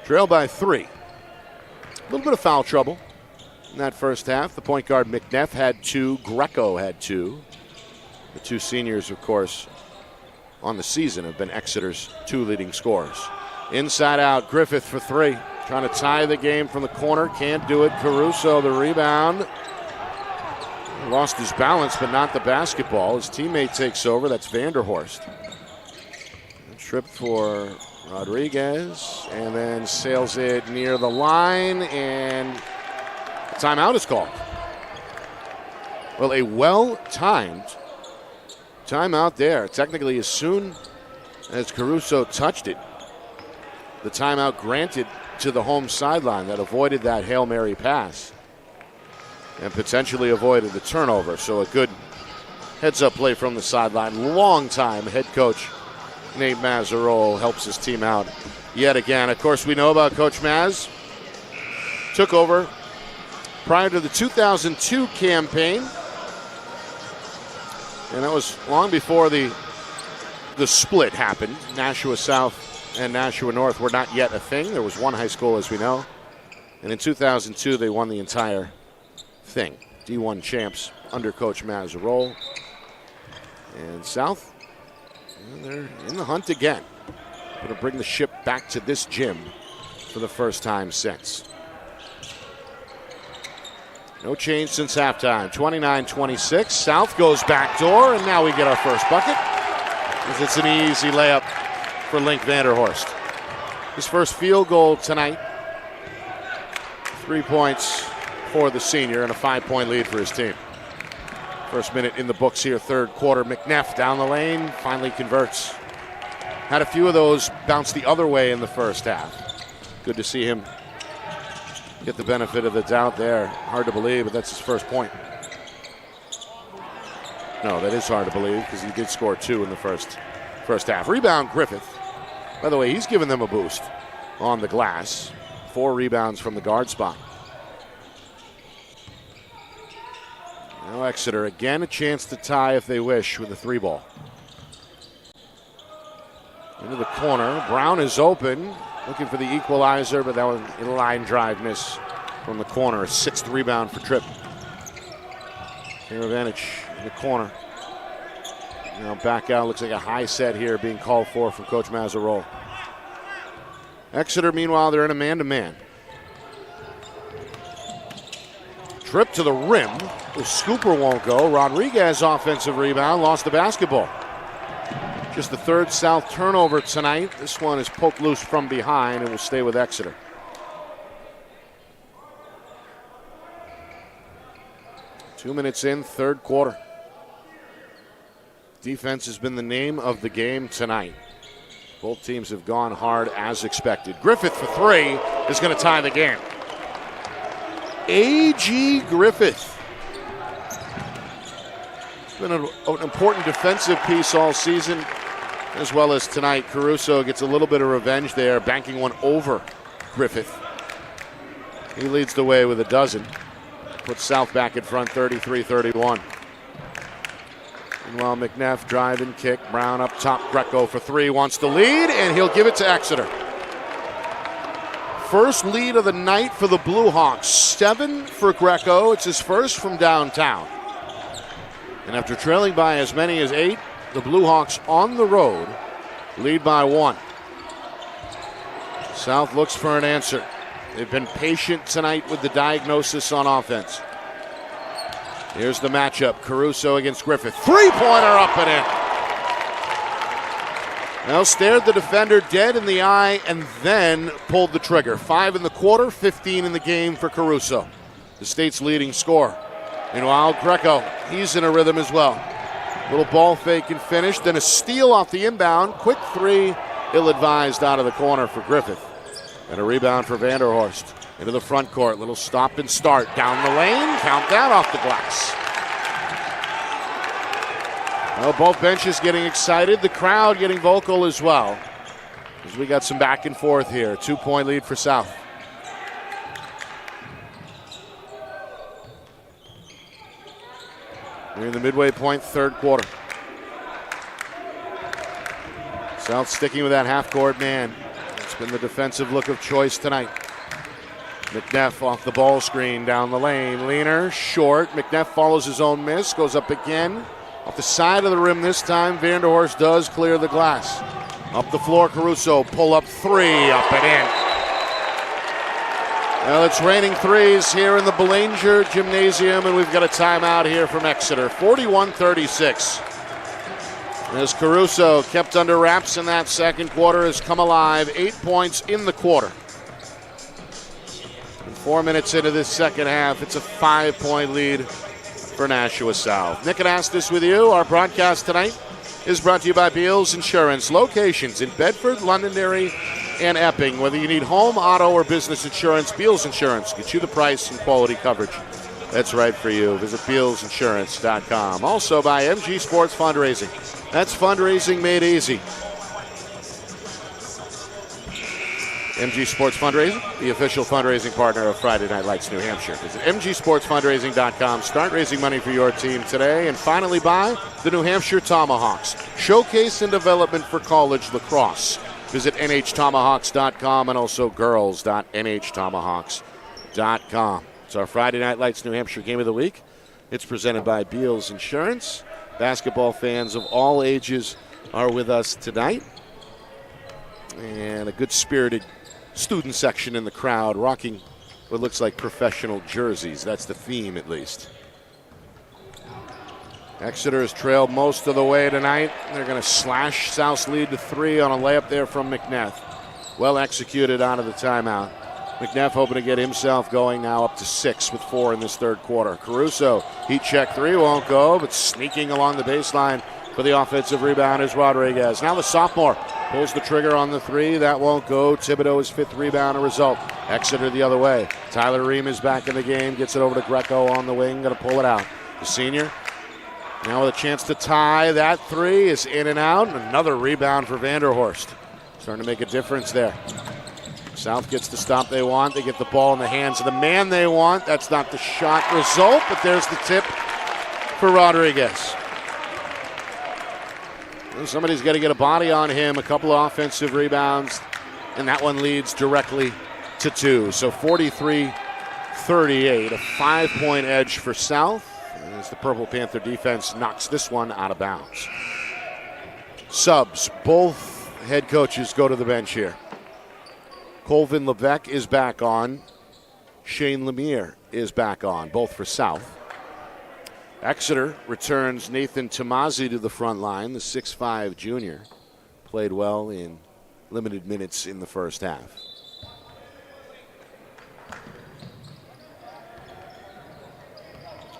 S1: trail by 3. A little bit of foul trouble in that first half. The point guard McNeff had 2. Greco had 2. The 2 seniors, of course, on the season have been Exeter's 2 leading scorers. Inside out, Griffith for 3. Trying to tie the game from the corner. Can't do it. Caruso, the rebound. Lost his balance, but not the basketball. His teammate takes over. That's Vanderhorst. Trip for Rodriguez, and then sails it near the line, and a timeout is called. Well, a well-timed timeout there. Technically, as soon as Caruso touched it, the timeout granted to the home sideline that avoided that Hail Mary pass and potentially avoided the turnover. So a good heads-up play from the sideline. Long-time head coach Nate Mazzarol helps his team out yet again. Of course, we know about Coach Maz. Took over prior to the 2002 campaign. And that was long before the split happened. Nashua South and Nashua North were not yet a thing. There was one high school, as we know. And in 2002, they won the entire thing. D1 champs under Coach Mazzarol. And South, they're in the hunt again. Going to bring the ship back to this gym for the first time since. No change since halftime. 29-26. South goes backdoor, and now we get our first bucket. As it's an easy layup for Link Vanderhorst. His first field goal tonight. 3 points for the senior and a 5-point lead for his team. First minute in the books here, third quarter. McNeff down the lane, finally converts. Had a few of those bounce the other way in the first half. Good to see him get the benefit of the doubt there. Hard to believe, but that's his first point. No, that is hard to believe because he did score 2 in the first half. Rebound, Griffith. By the way, he's given them a boost on the glass. 4 rebounds from the guard spot. Now Exeter again a chance to tie if they wish with a 3-ball. Into the corner. Brown is open, looking for the equalizer, but that was a line drive miss from the corner. A 6th rebound for Tripp. Karavanich in the corner. Now back out. Looks like a high set here being called for from Coach Mazzarol. Exeter, meanwhile, they're in a man-to-man. Trip to the rim. The scooper won't go. Rodriguez, offensive rebound, lost the basketball. Just the third South turnover tonight. This one is poked loose from behind and will stay with Exeter. Two minutes in, third quarter. Defense has been the name of the game tonight. Both teams have gone hard as expected. Griffith for three is going to tie the game. A.G. Griffith. Been an important defensive piece all season, as well as tonight. Caruso gets a little bit of revenge there, banking one over Griffith. He leads the way with a dozen. Puts South back in front, 33-31. Meanwhile, McNeff drive and kick. Brown up top. Greco for three. Wants to lead, and he'll give it to Exeter. First lead of the night for the Blue Hawks. 7 for Greco. It's his first from downtown. And after trailing by as many as 8, the Blue Hawks on the road lead by 1. South looks for an answer. They've been patient tonight with the diagnosis on offense. Here's the matchup. Caruso against Griffith. Three-pointer up and in. Well, stared the defender dead in the eye and then pulled the trigger. 5 in the quarter, 15 in the game for Caruso, the state's leading scorer. Meanwhile, Greco, he's in a rhythm as well. Little ball fake and finish, then a steal off the inbound. Quick three, ill-advised out of the corner for Griffith. And a rebound for Vanderhorst. Into the front court, little stop and start. Down the lane, count that off the glass. Well, both benches getting excited. The crowd getting vocal as well. As we got some back and forth here. 2-point lead for South. We're in the midway point, third quarter. South sticking with that half-court man. It's been the defensive look of choice tonight. McNeff off the ball screen down the lane. Leaner, short. McNeff follows his own miss, goes up again. Off the side of the rim this time, Vanderhorst does clear the glass. Up the floor, Caruso, pull up three, up and in. Well, it's raining threes here in the Belanger Gymnasium, and we've got a timeout here from Exeter. 41-36. As Caruso kept under wraps in that second quarter, has come alive. 8 points in the quarter. And 4 minutes into this second half, it's a 5-point lead for Nashua South. Nick and Astis with you. Our broadcast tonight is brought to you by Beals Insurance. Locations in Bedford, Londonderry, and Epping. Whether you need home, auto, or business insurance, Beals Insurance gets you the price and quality coverage that's right for you. Visit BealsInsurance.com. Also by MG Sports Fundraising. That's fundraising made easy. MG Sports Fundraising, the official fundraising partner of Friday Night Lights New Hampshire. Visit MGSportsFundraising.com. Start raising money for your team today. And finally by the New Hampshire Tomahawks. Showcase and development for college lacrosse. Visit NHTomahawks.com and also girls.NHTomahawks.com. It's our Friday Night Lights New Hampshire Game of the Week. It's presented by Beals Insurance. Basketball fans of all ages are with us tonight. And a good-spirited student section in the crowd rocking what looks like professional jerseys. That's the theme, at least. Exeter has trailed most of the way tonight. They're going to slash South's lead to 3 on a layup there from McNeff. Well executed out of the timeout. McNeff hoping to get himself going now up to 6 with 4 in this third quarter. Caruso, heat check 3, won't go, but sneaking along the baseline for the offensive rebound is Rodriguez. Now the sophomore pulls the trigger on the 3. That won't go. Thibodeau, his 5th rebound, a result. Exeter the other way. Tyler Ream is back in the game. Gets it over to Greco on the wing. Going to pull it out. The senior now with a chance to tie. That 3 is in and out. Another rebound for Vanderhorst. Starting to make a difference there. South gets the stop they want. They get the ball in the hands of the man they want. That's not the shot result, but there's the tip for Rodriguez. Somebody's got to get a body on him. A couple of offensive rebounds, and that one leads directly to 2. So 43-38, a 5-point edge for South as the Purple Panther defense knocks this one out of bounds. Subs, both head coaches go to the bench here. Colvin Levesque is back on. Shane Lemire is back on, both for South. Exeter returns Nathan Tomasi to the front line, the 6'5 junior. Played well in limited minutes in the first half.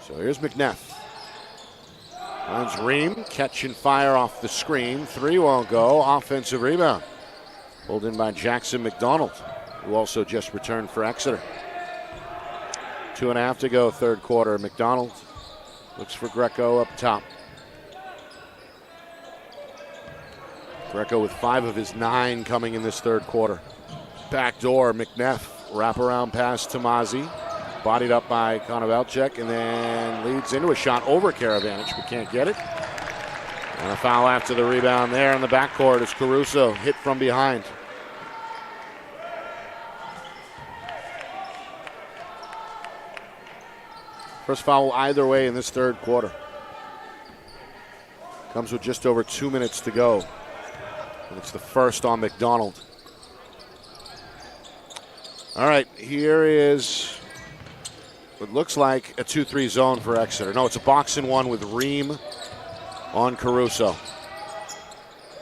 S1: So here's McNeff. Finds Ream, catch and fire off the screen. 3 won't go, offensive rebound. Pulled in by Jackson McDonald, who also just returned for Exeter. 2.5 to go, third quarter. McDonald looks for Greco up top. Greco with 5 of his 9 coming in this third quarter. Backdoor, McNeff, wraparound pass to Tomasi. Bodied up by Konovalchuk and then leads into a shot over Karavanich, but can't get it. And a foul after the rebound there in the backcourt as Caruso hit from behind. First foul either way in this third quarter. Comes with just over 2 minutes to go. And it's the first on McDonald. All right, here is what looks like a 2-3 zone for Exeter. No, it's a box and one with Ream on Caruso.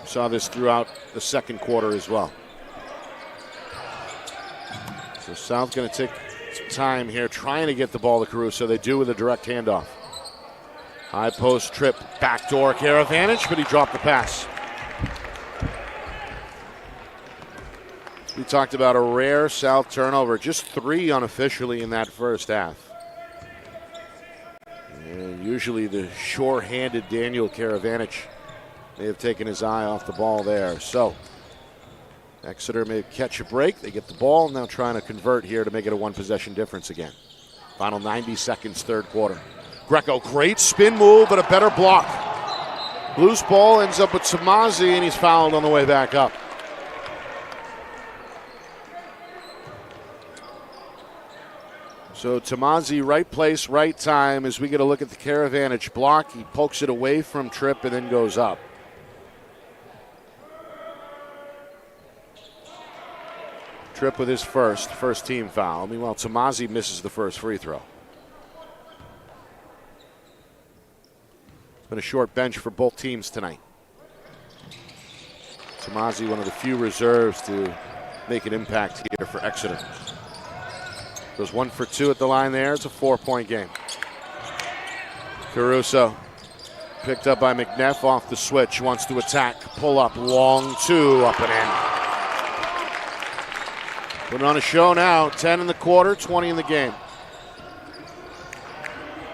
S1: Saw this throughout the second quarter as well. So South going to take some time here trying to get the ball to Caruso. They do with a direct handoff. High post trip, backdoor Karavanich, but he dropped the pass. We talked about a rare South turnover, just 3 unofficially in that first half. And usually the sure-handed Daniel Karavanich may have taken his eye off the ball there. So Exeter may catch a break. They get the ball, now trying to convert here to make it a one-possession difference again. Final 90 seconds, third quarter. Greco, great spin move, but a better block. Loose ball ends up with Tomasi, and he's fouled on the way back up. So Tomasi, right place, right time. As we get a look at the Karavanich block, he pokes it away from Tripp and then goes up. Tripp with his first team foul. Meanwhile, Tomasi misses the first free throw. It's been a short bench for both teams tonight. Tomasi, one of the few reserves to make an impact here for Exeter. Goes 1 for 2 at the line there. It's a 4-point game. Caruso picked up by McNeff off the switch. Wants to attack. Pull up. Long 2 up and in. Putting on a show now. 10 in the quarter, 20 in the game.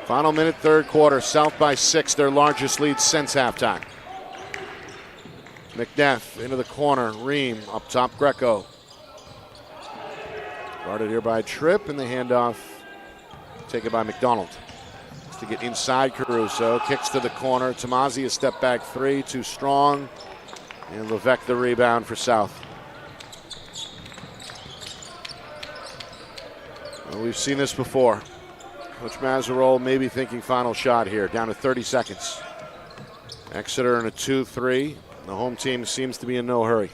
S1: Final minute, third quarter. South by 6, their largest lead since halftime. McNeff into the corner. Ream up top. Greco. Guarded here by Tripp, and the handoff taken by McDonald. Just to get inside Caruso. Kicks to the corner. Tomasi a step back 3, too strong. And Levesque the rebound for South. Well, we've seen this before. Coach Mazzarol may be thinking final shot here. Down to 30 seconds. Exeter in a 2-3. The home team seems to be in no hurry.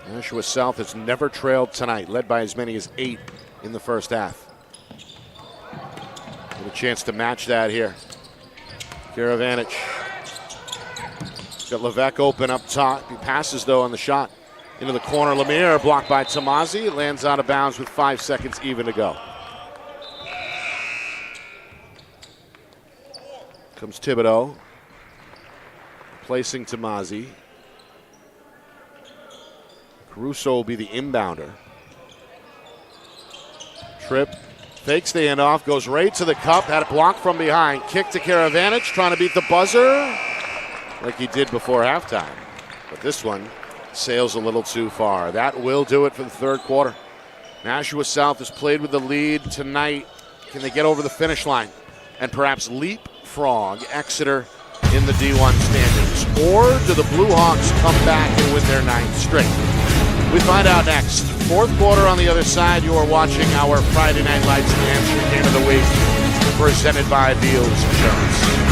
S1: Nashua South has never trailed tonight, led by as many as 8 in the first half. Get a chance to match that here. Karavanich. Got Levesque open up top. He passes, though, on the shot. Into the corner, Lemire, blocked by Tomasi. It lands out of bounds with 5 seconds even to go. Comes Thibodeau. Placing Tomasi. Caruso will be the inbounder. Tripp fakes the handoff, goes right to the cup, had a block from behind. Kick to Karavanich, trying to beat the buzzer like he did before halftime. But this one sails a little too far. That will do it for the third quarter. Nashua South has played with the lead tonight. Can they get over the finish line and perhaps leapfrog Exeter in the D1 standings? Or do the Blue Hawks come back and win their 9th straight? We find out next. Fourth quarter on the other side. You are watching our Friday Night Lights New Hampshire Game of the Week, presented by Beals Insurance.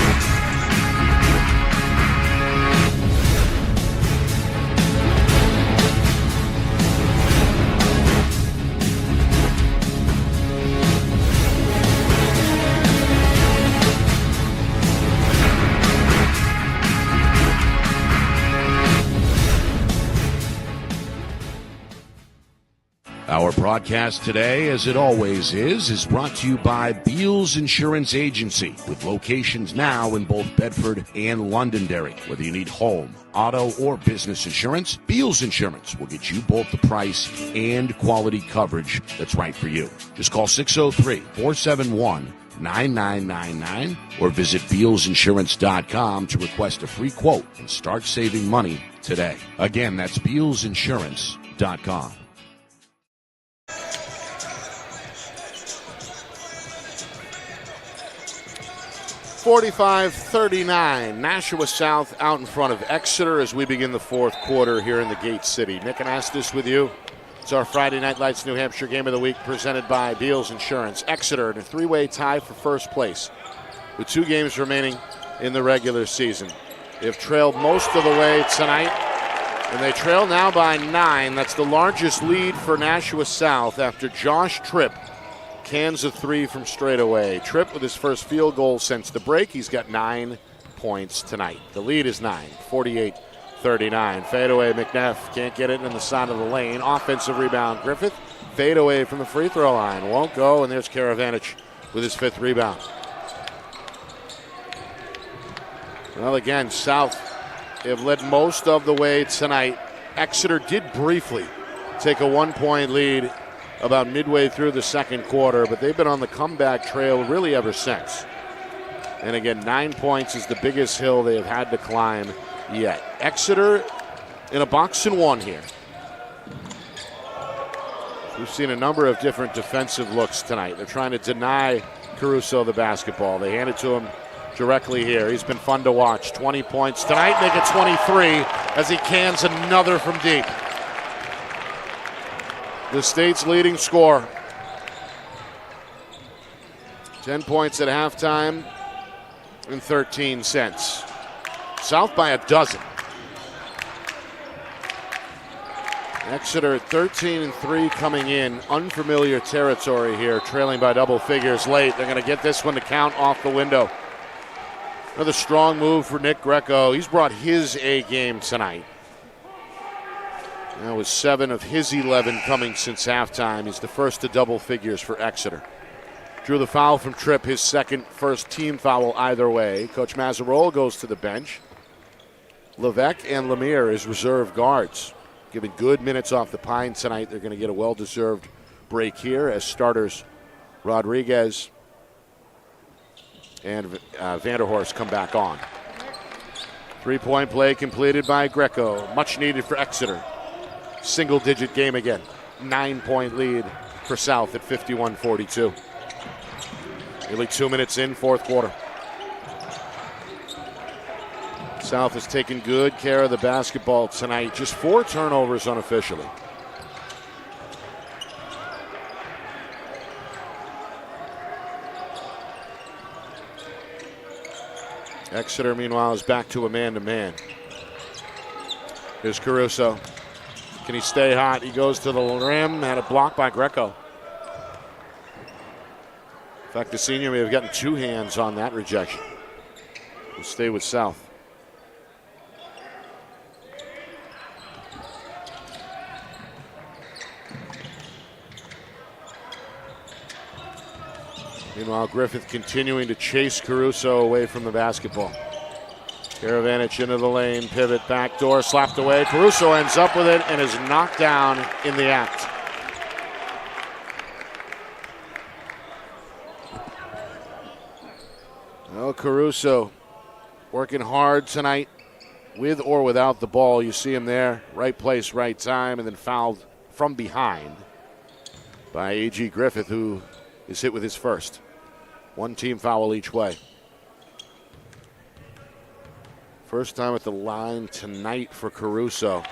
S3: Our broadcast today, as it always is brought to you by Beals Insurance Agency, with locations now in both Bedford and Londonderry. Whether you need home, auto, or business insurance, Beals Insurance will get you both the price and quality coverage that's right for you. Just call 603-471-9999 or visit BealsInsurance.com to request a free quote and start saving money today. Again, that's BealsInsurance.com.
S1: 45-39, Nashua South out in front of Exeter as we begin the fourth quarter here in the Gate City. Nick and Astis with you. It's our Friday Night Lights New Hampshire Game of the Week presented by Beals Insurance. Exeter in a three-way tie for first place with 2 games remaining in the regular season. They've trailed most of the way tonight, and they trail now by 9. That's the largest lead for Nashua South after Josh Tripp cans a 3 from straight away. Tripp with his first field goal since the break. He's got 9 points tonight. The lead is 9, 48-39. Fadeaway McNeff can't get it in the side of the lane. Offensive rebound Griffith. Fadeaway from the free throw line. Won't go, and there's Karavanich with his 5th rebound. Well, again, South have led most of the way tonight. Exeter did briefly take a 1-point lead about midway through the second quarter, but they've been on the comeback trail really ever since. And again, 9 points is the biggest hill they have had to climb yet. Exeter in a box and 1 here. We've seen a number of different defensive looks tonight. They're trying to deny Caruso the basketball. They hand it to him directly here. He's been fun to watch. 20 points tonight, make it 23 as he cans another from deep. The state's leading scorer. 10 points at halftime and 13 cents. South by a dozen. Exeter at 13-3 coming in. Unfamiliar territory here, trailing by double figures late. They're going to get this one to count off the window. Another strong move for Nick Greco. He's brought his A game tonight. That was 7 of his 11 coming since halftime. He's the first to double figures for Exeter. Drew the foul from Tripp, his first team foul either way. Coach Mazzarolo goes to the bench. Levesque and Lemire as reserve guards, giving good minutes off the pine tonight. They're going to get a well-deserved break here as starters Rodriguez and Vanderhorst come back on. 3-point play completed by Greco. Much needed for Exeter. Single-digit game again. 9-point lead for South at 51-42. Nearly 2 minutes in, fourth quarter. South has taken good care of the basketball tonight. Just 4 turnovers unofficially. Exeter, meanwhile, is back to a man-to-man. Here's Caruso. Can he stay hot? He goes to the rim, had a block by Greco. In fact, the senior may have gotten 2 hands on that rejection. We'll stay with South. Meanwhile, Griffith continuing to chase Caruso away from the basketball. Karavanich into the lane, pivot, backdoor, slapped away. Caruso ends up with it and is knocked down in the act. Well, Caruso working hard tonight with or without the ball. You see him there, right place, right time, and then fouled from behind by A.G. Griffith, who is hit with his first. 1 team foul each way. First time at the line tonight for Caruso.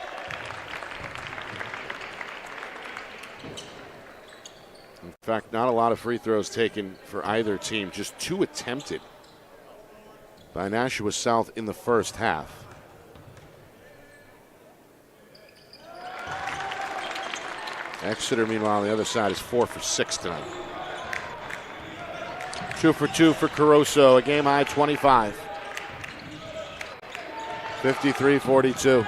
S1: In fact, not a lot of free throws taken for either team. Just 2 attempted by Nashua South in the first half. Exeter, meanwhile, on the other side is 4 for 6 tonight. 2 for 2 for Caruso, a game high 25. 53-42.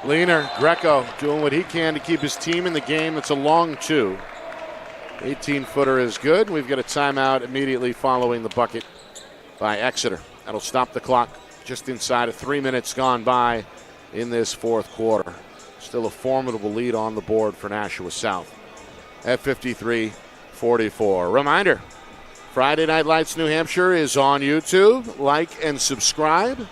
S1: Leaner, Greco doing what he can to keep his team in the game. It's a long two. 18-footer is good. We've got a timeout immediately following the bucket by Exeter. That'll stop the clock just inside of 3 minutes gone by in this fourth quarter. Still a formidable lead on the board for Nashua South at 53-44. Reminder, Friday Night Lights New Hampshire is on YouTube. Like and subscribe.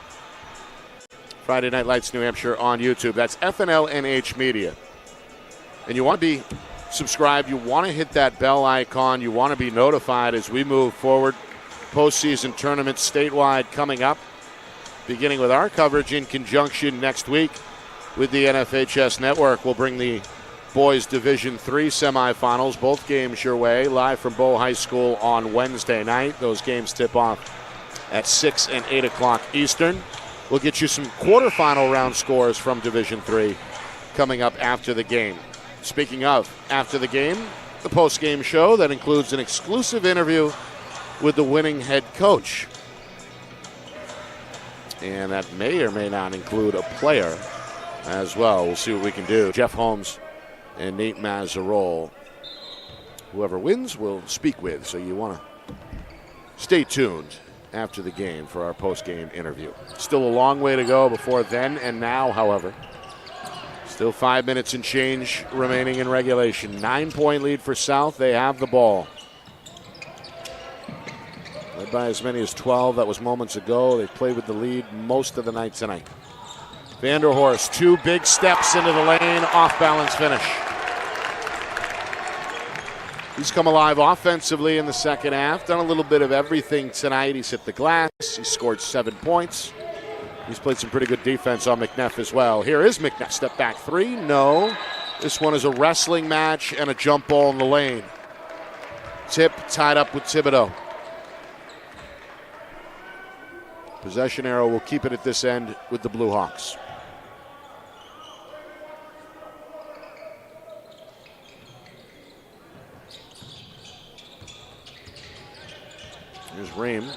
S1: Friday Night Lights New Hampshire on YouTube. That's FNLNH Media. And you want to be subscribed. You want to hit that bell icon. You want to be notified as we move forward. Postseason tournaments statewide coming up, beginning with our coverage in conjunction next week with the NFHS Network. We'll bring the boys Division III semifinals, both games your way, live from Bow High School on Wednesday night. Those games tip off at 6 and 8 o'clock Eastern. We'll get you some quarterfinal round scores from Division III coming up after the game. Speaking of after the game, the post-game show that includes an exclusive interview with the winning head coach. And that may or may not include a player as well. We'll see what we can do. Jeff Holmes and Nate Mazzarol. Whoever wins, we'll speak with. So you want to stay tuned after the game for our post-game interview. Still a long way to go before then and now, however. Still 5 minutes and change remaining in regulation. 9-point lead for South. They have the ball. Led by as many as 12. That was moments ago. They played with the lead most of the night tonight. Vanderhorst, 2 big steps into the lane, off-balance finish. He's come alive offensively in the second half. Done a little bit of everything tonight. He's hit the glass. He scored 7 points. He's played some pretty good defense on McNeff as well. Here is McNeff. Step back 3. No. This one is a wrestling match and a jump ball in the lane. Tip tied up with Thibodeau. Possession arrow will keep it at this end with the Blue Hawks. Here's Ream.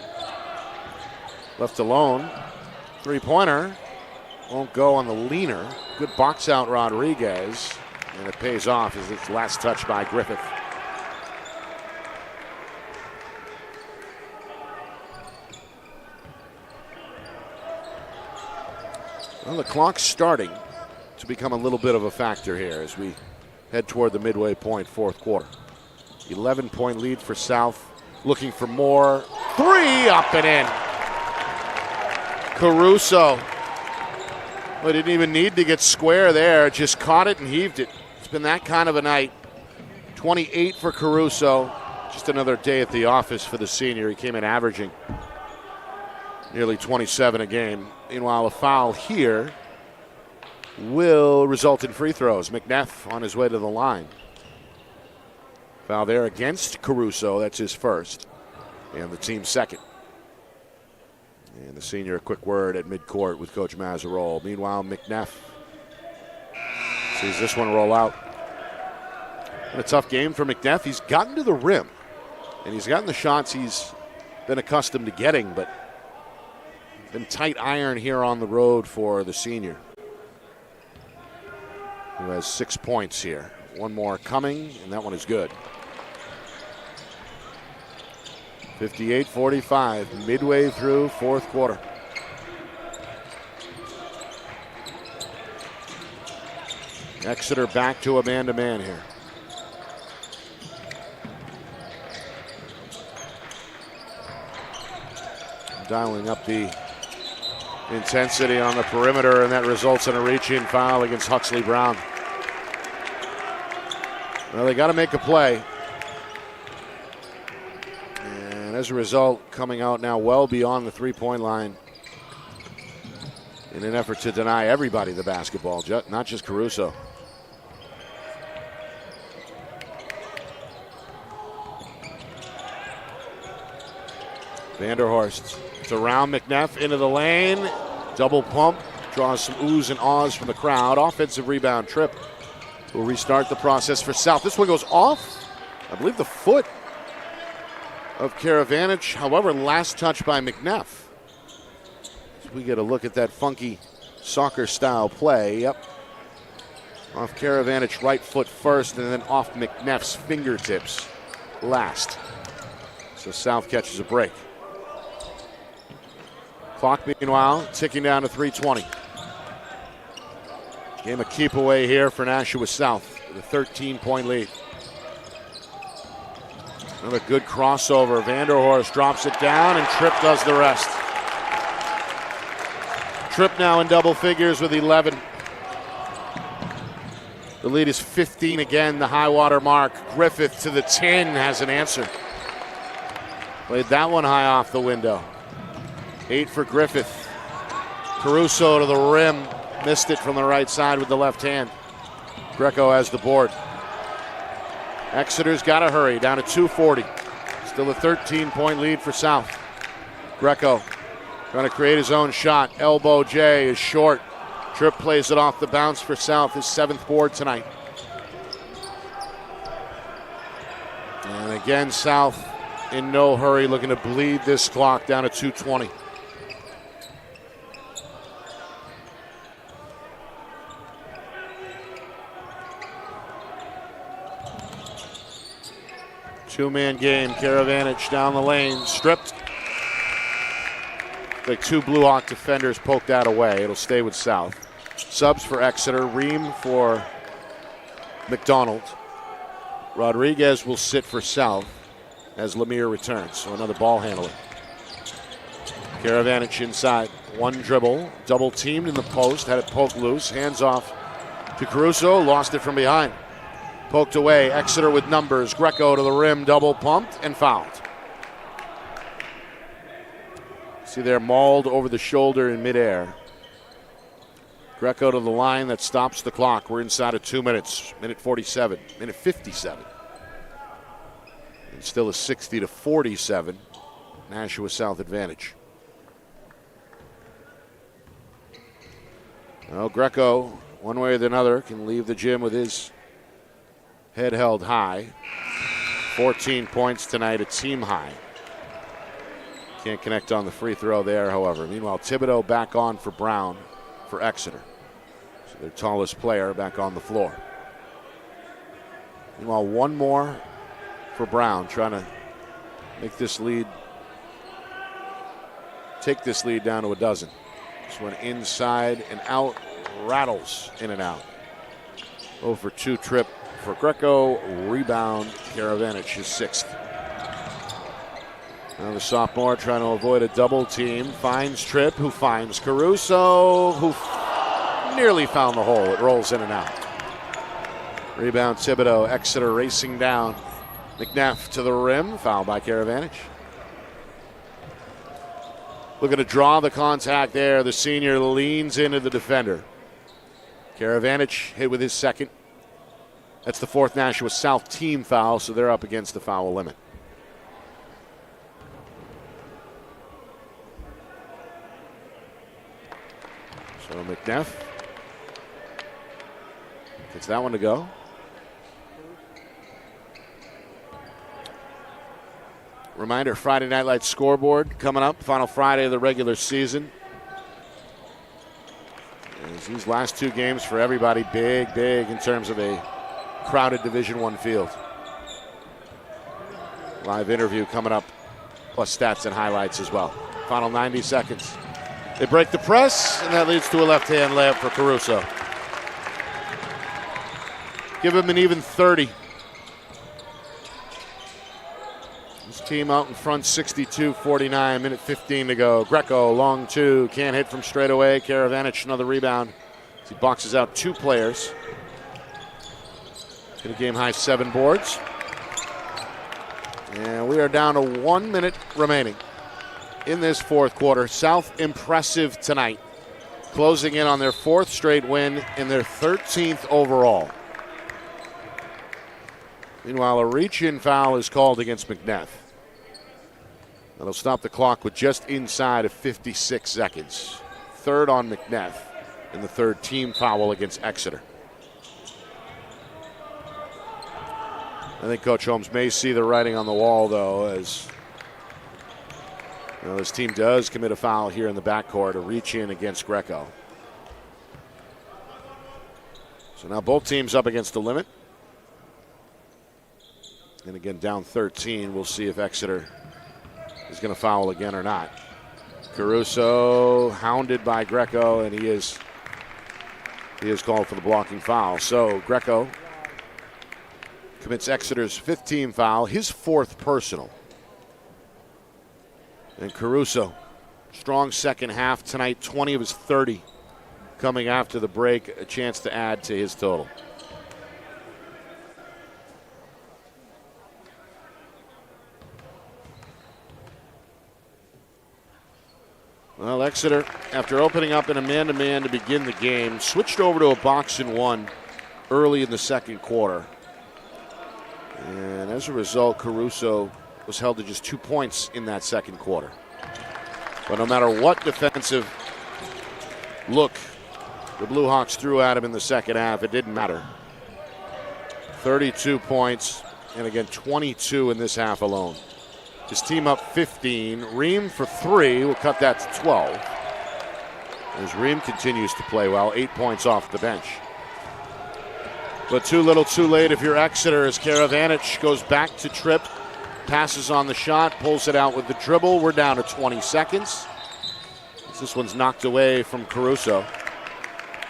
S1: Left alone. 3-pointer. Won't go on the leaner. Good box out Rodriguez. And it pays off as it's last touch by Griffith. Well, the clock's starting to become a little bit of a factor here as we head toward the midway point, fourth quarter. 11-point lead for South. Looking for more. 3 up and in. Caruso. Well, didn't even need to get square there. Just caught it and heaved it. It's been that kind of a night. 28 for Caruso. Just another day at the office for the senior. He came in averaging nearly 27 a game. Meanwhile, a foul here will result in free throws. McNeff on his way to the line. Foul there against Caruso. That's his first. And the team's second. And the senior, a quick word at midcourt with Coach Mazzarol. Meanwhile, McNeff sees this one roll out. And a tough game for McNeff. He's gotten to the rim. And he's gotten the shots he's been accustomed to getting, but been tight iron here on the road for the senior, who has 6 points here. One more coming, and that one is good. 58-45, midway through fourth quarter. Exeter back to a man-to-man here. Dialing up the intensity on the perimeter, and that results in a reach-in foul against Huxley Brown. Well, they got to make a play. And as a result, coming out now well beyond the three-point line in an effort to deny everybody the basketball, not just Caruso. Vanderhorst. It's around McNeff into the lane. Double pump. Draws some oohs and ahs from the crowd. Offensive rebound trip will restart the process for South. This one goes off, I believe, the foot of Karavanich. However, last touch by McNeff. As we get a look at that funky soccer-style play. Yep, Off Karavanich right foot first, and then off McNeff's fingertips last. So South catches a break. Clock, meanwhile, ticking down to 3:20. Game a keep away here for Nashua South with a 13-point lead. Another good crossover. Vanderhorst drops it down, and Tripp does the rest. Tripp now in double figures with 11. The lead is 15 again, the high water mark. Griffith to the 10 has an answer. Played that one high off the window. 8 for Griffith. Caruso to the rim. Missed it from the right side with the left hand. Greco has the board. Exeter's got to hurry, down to 2:40. Still a 13-point lead for South. Greco trying to create his own shot. Elbow J is short. Tripp plays it off the bounce for South, his 7th board tonight. And again, South in no hurry, looking to bleed this clock down to 2:20. Two-man game, Karavanich down the lane, stripped. Like 2 Blue Hawk defenders poked that away. It'll stay with South. Subs for Exeter, Ream for McDonald. Rodriguez will sit for South as Lemire returns, so another ball handler. Karavanich inside, 1 dribble, double teamed in the post, had it poked loose, hands off to Caruso, lost it from behind. Poked away, Exeter with numbers, Greco to the rim, double pumped and fouled. See there, mauled over the shoulder in midair. Greco to the line, that stops the clock. We're inside of 2 minutes, minute 47, minute 57. And still a 60-47 Nashua South advantage. Well, Greco, one way or another, can leave the gym with his head held high. 14 points tonight, a team high. Can't connect on the free throw there, however. Meanwhile, Thibodeau back on for Brown for Exeter. So their tallest player back on the floor. Meanwhile, 1 more for Brown, trying to make this lead, take this lead down to a dozen. This one inside and out, rattles in and out. 0 for 2 trip for Greco, rebound, Karavanich, his 6th. Now the sophomore trying to avoid a double team, finds Tripp, who finds Caruso, who nearly found the hole. It rolls in and out. Rebound Thibodeau, Exeter racing down. McNeff to the rim, foul by Karavanich. Looking to draw the contact there. The senior leans into the defender. Karavanich hit with his 2nd. That's the 4th Nashua South team foul, so they're up against the foul limit. So McNeff gets that one to go. Reminder, Friday Night Lights scoreboard coming up, final Friday of the regular season. As these last 2 games for everybody, big in terms of a crowded Division I field. Live interview coming up, plus stats and highlights as well. Final 90 seconds. They break the press, and that leads to a left-hand layup for Caruso. Give him an even 30. This team out in front, 62-49, minute 15 to go. Greco, long 2, can't hit from straight away. Karavanich, another rebound. He boxes out 2 players. Get a game-high 7 boards. And we are down to 1 minute remaining in this 4th quarter. South impressive tonight, closing in on their 4th straight win and their 13th overall. Meanwhile, a reach-in foul is called against McNeff. That'll stop the clock with just inside of 56 seconds. 3rd on McNeff and the 3rd team foul against Exeter. I think Coach Holmes may see the writing on the wall, though, as this team does commit a foul here in the backcourt, a reach-in against Greco. So now both teams up against the limit. And again, down 13. We'll see if Exeter is going to foul again or not. Caruso hounded by Greco, and he is called for the blocking foul. So Greco commits Exeter's 5th team foul, his 4th personal. And Caruso, strong second half tonight, 20 of his 30 coming after the break, a chance to add to his total. Well, Exeter, after opening up in a man-to-man to begin the game, switched over to a box and one early in the second quarter. And as a result, Caruso was held to just 2 points in that second quarter. But no matter what defensive look the Blue Hawks threw at him in the second half, it didn't matter. 32 points, and again, 22 in this half alone. His team up 15. Ream for 3 will cut that to 12. As Ream continues to play well, 8 points off the bench. But too little too late if you're Exeter, as Karavanich goes back to trip, passes on the shot, pulls it out with the dribble. We're down to 20 seconds. This one's knocked away from Caruso.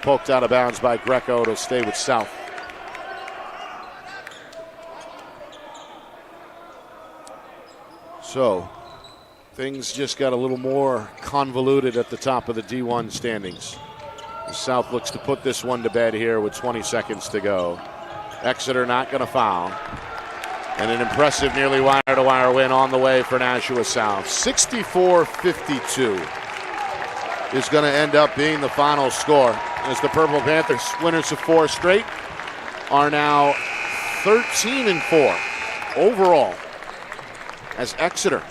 S1: Poked out of bounds by Greco. It'll stay with South. So, things just got a little more convoluted at the top of the D1 standings. South looks to put this one to bed here with 20 seconds to go. Exeter not going to foul. And an impressive nearly wire-to-wire win on the way for Nashua South. 64-52 is going to end up being the final score, as the Purple Panthers, winners of 4 straight, are now 13-4 overall. As Exeter,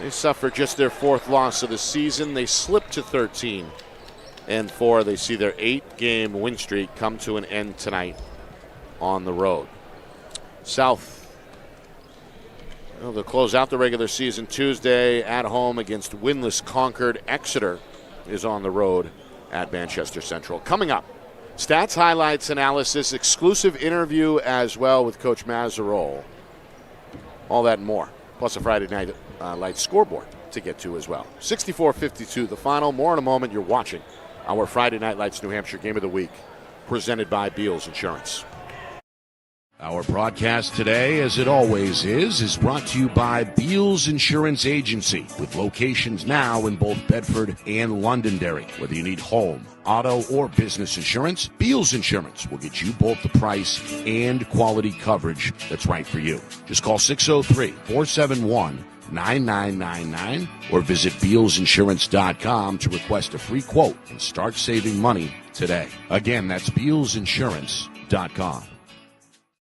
S1: they suffered just their 4th loss of the season. They slipped to 13-4. They see their 8-game win streak come to an end tonight on the road. South, they'll close out the regular season Tuesday at home against winless Concord. Exeter is on the road at Manchester Central. Coming up, stats, highlights, analysis, exclusive interview as well with Coach Mazzarol. All that and more, plus a Friday Night Lights scoreboard to get to as well. 64-52, the final. More in a moment. You're watching our Friday Night Lights New Hampshire Game of the Week, presented by Beals Insurance.
S3: Our broadcast today, as it always is brought to you by Beals Insurance Agency, with locations now in both Bedford and Londonderry. Whether you need home, auto, or business insurance, Beals Insurance will get you both the price and quality coverage that's right for you. Just call 603-471-9999 or visit BealsInsurance.com to request a free quote and start saving money today. Again, that's BealsInsurance.com.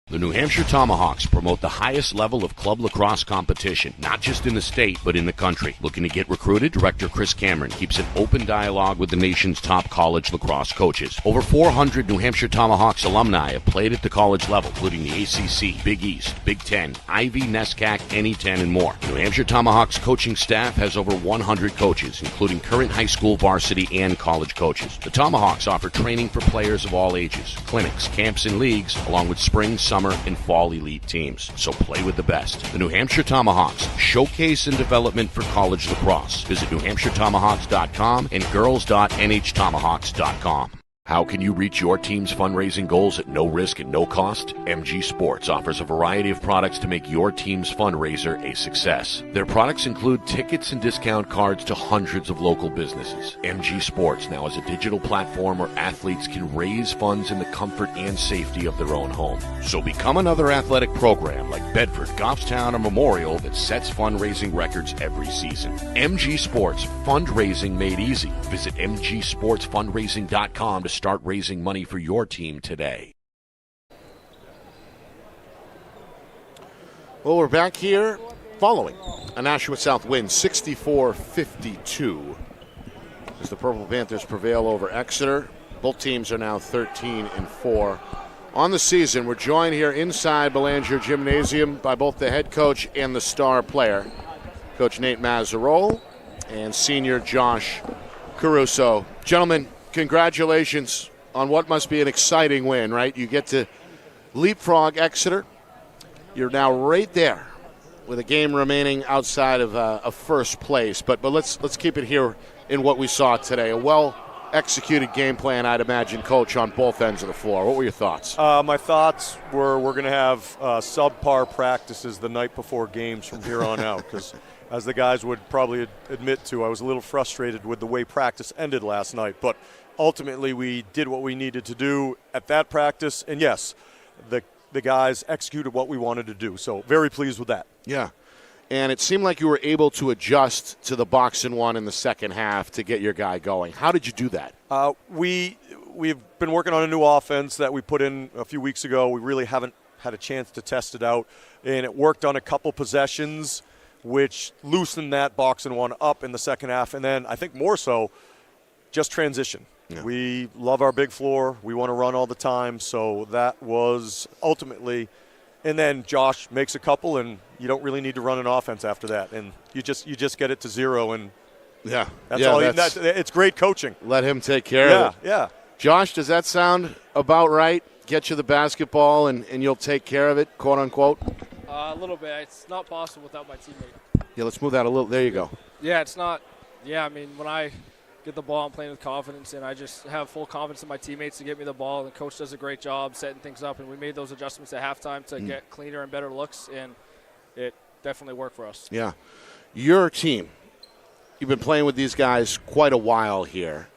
S3: The New Hampshire Tomahawks promote the highest level of club lacrosse competition, not just in the state, but in the country. Looking to get recruited? Director Chris Cameron keeps an open dialogue with the nation's top college lacrosse coaches. Over 400 New Hampshire Tomahawks alumni have played at the college level, including the ACC, Big East, Big Ten, Ivy, NESCAC, NE10, and more. New Hampshire Tomahawks coaching staff has over 100 coaches, including current high school, varsity, and college coaches. The Tomahawks offer training for players of all ages, clinics, camps, and leagues, along with spring, summer, and fall elite teams. So play with the best. The New Hampshire Tomahawks, showcase and development for college lacrosse. Visit NewHampshireTomahawks.com and girls.nhtomahawks.com. How can you reach your team's fundraising goals at no risk and no cost? MG Sports offers a variety of products to make your team's fundraiser a success. Their products include tickets and discount cards to hundreds of local businesses. MG Sports now has a digital platform where athletes can raise funds in the comfort and safety of their own home. So become another athletic program like Bedford, Goffstown, or Memorial that sets fundraising records every season. MG Sports, fundraising made easy. Visit mgsportsfundraising.com to start raising money for your team today.
S1: Well, we're back here following a Nashua South win, 64-52, as the Purple Panthers prevail over Exeter. Both teams are now 13-4 on the season. We're joined here inside Belanger Gymnasium by both the head coach and the star player, Coach Nate Mazzarol and senior Josh Caruso. Gentlemen, congratulations on what must be an exciting win, right? You get to leapfrog Exeter. You're now right there with a game remaining outside of first place. But let's keep it here in what we saw today. A well-executed game plan, I'd imagine, Coach, on both ends of the floor. What were your thoughts?
S2: My thoughts were we're going to have subpar practices the night before games from here on out because, as the guys would probably admit to, I was a little frustrated with the way practice ended last night. But ultimately, we did what we needed to do at that practice. And, yes, the guys executed what we wanted to do. So very pleased with that.
S1: Yeah. And it seemed like you were able to adjust to the box and one in the second half to get your guy going. How did you do that?
S2: We've been working on a new offense that we put in a few weeks ago. We really haven't had a chance to test it out. And it worked on a couple possessions, which loosened that box and one up in the second half. And then I think more so, just transition. Yeah. We love our big floor. We want to run all the time. So that was ultimately, and then Josh makes a couple, and you don't really need to run an offense after that. And you just get it to zero, and
S1: yeah,
S2: that's all. It's great coaching.
S1: Let him take care of it.
S2: Yeah.
S1: Josh, does that sound about right? Get you the basketball, and you'll take care of it, quote unquote.
S4: A little bit. It's not possible without my teammate.
S1: Yeah, let's move that a little. There you go.
S4: Yeah, it's not. Yeah, I mean, when I get the ball, I'm playing with confidence, and I just have full confidence in my teammates to get me the ball. The coach does a great job setting things up, and we made those adjustments at halftime to get cleaner and better looks, and it definitely worked for us.
S1: Yeah. Your team, you've been playing with these guys quite a while here.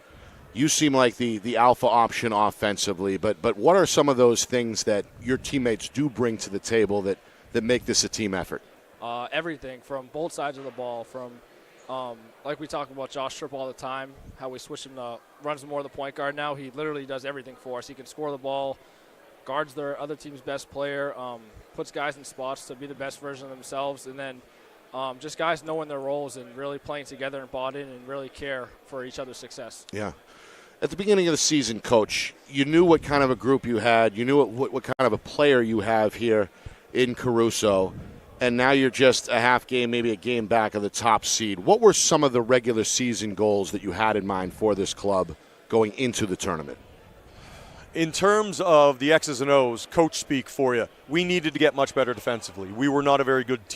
S1: You seem like the alpha option offensively, but what are some of those things that your teammates do bring to the table that make this a team effort?
S4: Everything from both sides of the ball, from like we talk about Josh Tripp all the time, how we switch him to runs more of the point guard now. He literally does everything for us. He can score the ball, guards their other team's best player, puts guys in spots to be the best version of themselves, and then just guys knowing their roles and really playing together and bought in and really care for each other's success.
S1: Yeah. At the beginning of the season, Coach, you knew what kind of a group you had. You knew what kind of a player you have here in Caruso. And now you're just a half game, maybe a game back of the top seed. What were some of the regular season goals that you had in mind for this club going into the tournament?
S2: In terms of the X's and O's, coach speak for you, we needed to get much better defensively. We were not a very good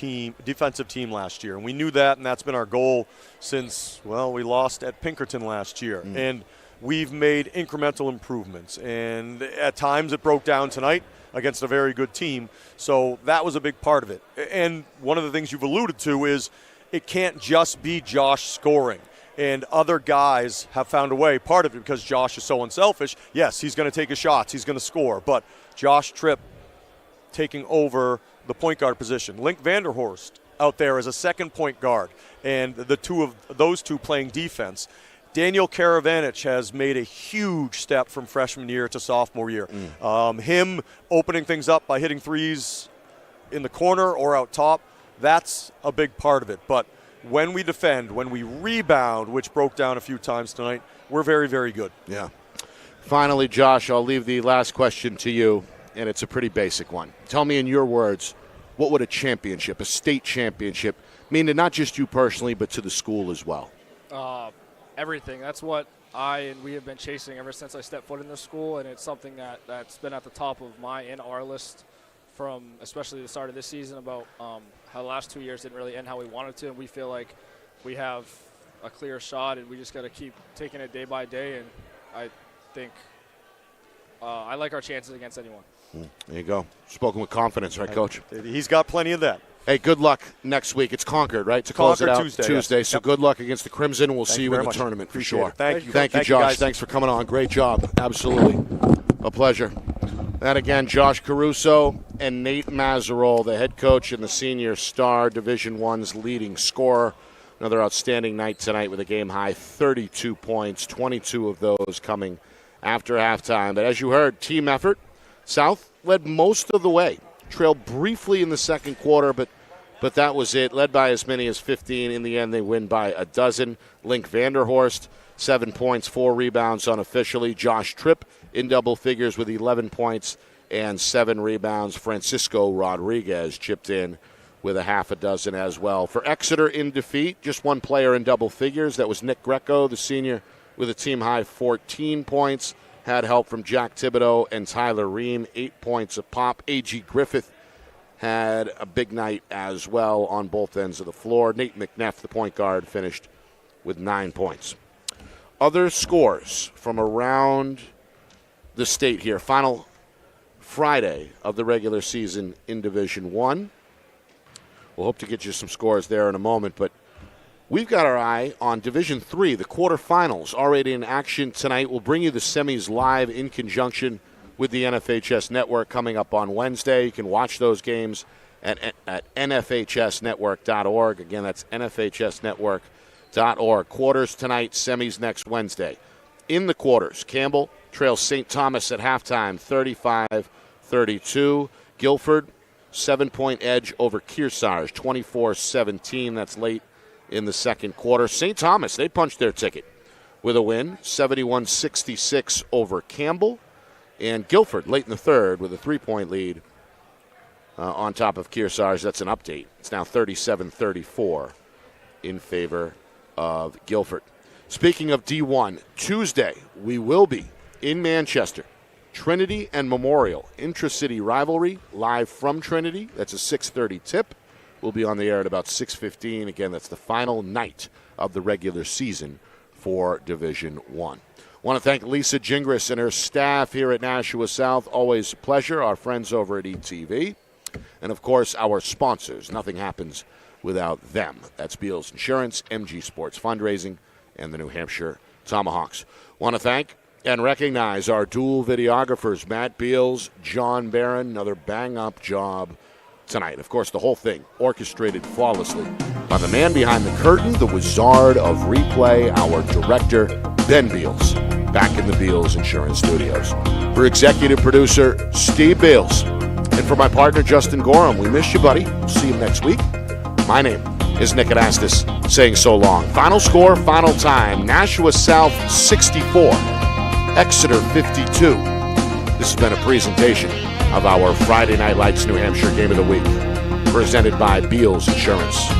S2: defensive team last year, and we knew that, and that's been our goal since, well, we lost at Pinkerton last year. And we've made incremental improvements, and at times it broke down tonight against a very good team, so that was a big part of it. And one of the things you've alluded to is it can't just be Josh scoring, and other guys have found a way. Part of it because Josh is so unselfish. Yes, he's going to take his shots, he's going to score, but Josh Tripp taking over the point guard position. Link Vanderhorst out there as a second point guard, and the two of those two playing defense. Daniel Karavanich has made a huge step from freshman year to sophomore year. Him opening things up by hitting threes in the corner or out top, that's a big part of it. But when we defend, when we rebound, which broke down a few times tonight, we're very, very good.
S1: Yeah. Finally, Josh, I'll leave the last question to you, and it's a pretty basic one. Tell me in your words, what would a championship, a state championship, mean to not just you personally, but to the school as well?
S4: Everything. That's what we have been chasing ever since I stepped foot in this school, and it's something that's been at the top of my and our list from especially the start of this season about how the last 2 years didn't really end how we wanted to, and we feel like we have a clear shot, and we just got to keep taking it day by day, and I think I like our chances against anyone.
S1: There you go. Spoken with confidence, right, Coach?
S2: He's got plenty of that.
S1: Hey, good luck next week. It's Concord, right? To
S2: close
S1: it out
S2: Tuesday.
S1: Yes. So good luck against the Crimson. We'll see you in the tournament for sure.
S2: Thank you.
S1: Thank you, Josh.
S2: Guys.
S1: Thanks for coming on. Great job. Absolutely. A pleasure. That again, Josh Caruso and Nate Mazarol, the head coach and the senior star, Division I's leading scorer. Another outstanding night tonight with a game-high 32 points, 22 of those coming after halftime. But as you heard, team effort. South led most of the way. Trailed briefly in the second quarter, but that was it. Led by as many as 15. In the end, they win by a dozen. Link Vanderhorst, 7 points, 4 rebounds unofficially. Josh Tripp in double figures with 11 points and 7 rebounds. Francisco Rodriguez chipped in with a half a dozen as well. For Exeter in defeat, just one player in double figures. That was Nick Greco, the senior, with a team-high 14 points. had help from Jack Thibodeau and Tyler Ream, 8 points a pop. A.G. Griffith had a big night as well on both ends of the floor. Nate McNeff, the point guard, finished with 9 points. Other scores from around the state here. Final Friday of the regular season in Division I. We'll hope to get you some scores there in a moment, but we've got our eye on Division III, the quarterfinals already in action tonight. We'll bring you the semis live in conjunction with the NFHS Network coming up on Wednesday. You can watch those games at nfhsnetwork.org. Again, that's nfhsnetwork.org. Quarters tonight, semis next Wednesday. In the quarters, Campbell trails St. Thomas at halftime, 35-32. Guilford, 7-point edge over Kearsarge, 24-17. That's late in the second quarter. St. Thomas, they punched their ticket with a win, 71-66 over Campbell. And Guilford, late in the third, with a 3-point lead on top of Kearsarge. That's an update. It's now 37-34 in favor of Guilford. Speaking of D1, Tuesday we will be in Manchester. Trinity and Memorial, intra-city rivalry, live from Trinity. That's a 6:30 tip. We'll be on the air at about 6:15. Again, that's the final night of the regular season for Division I. Want to thank Lisa Gingras and her staff here at Nashua South. Always a pleasure. Our friends over at ETV. And, of course, our sponsors. Nothing happens without them. That's Beals Insurance, MG Sports Fundraising, and the New Hampshire Tomahawks. Want to thank and recognize our dual videographers, Matt Beals, John Barron. Another bang-up job tonight. Of course, the whole thing orchestrated flawlessly by the man behind the curtain, the wizard of replay, our director, Ben Beals, back in the Beals Insurance Studios. For executive producer, Steve Beals. And for my partner, Justin Gorham, we miss you, buddy. See you next week. My name is Nick Anastas, saying so long. Final score, final time. Nashua South 64, Exeter 52. This has been a presentation of our Friday Night Lights New Hampshire Game of the Week, presented by Beals Insurance.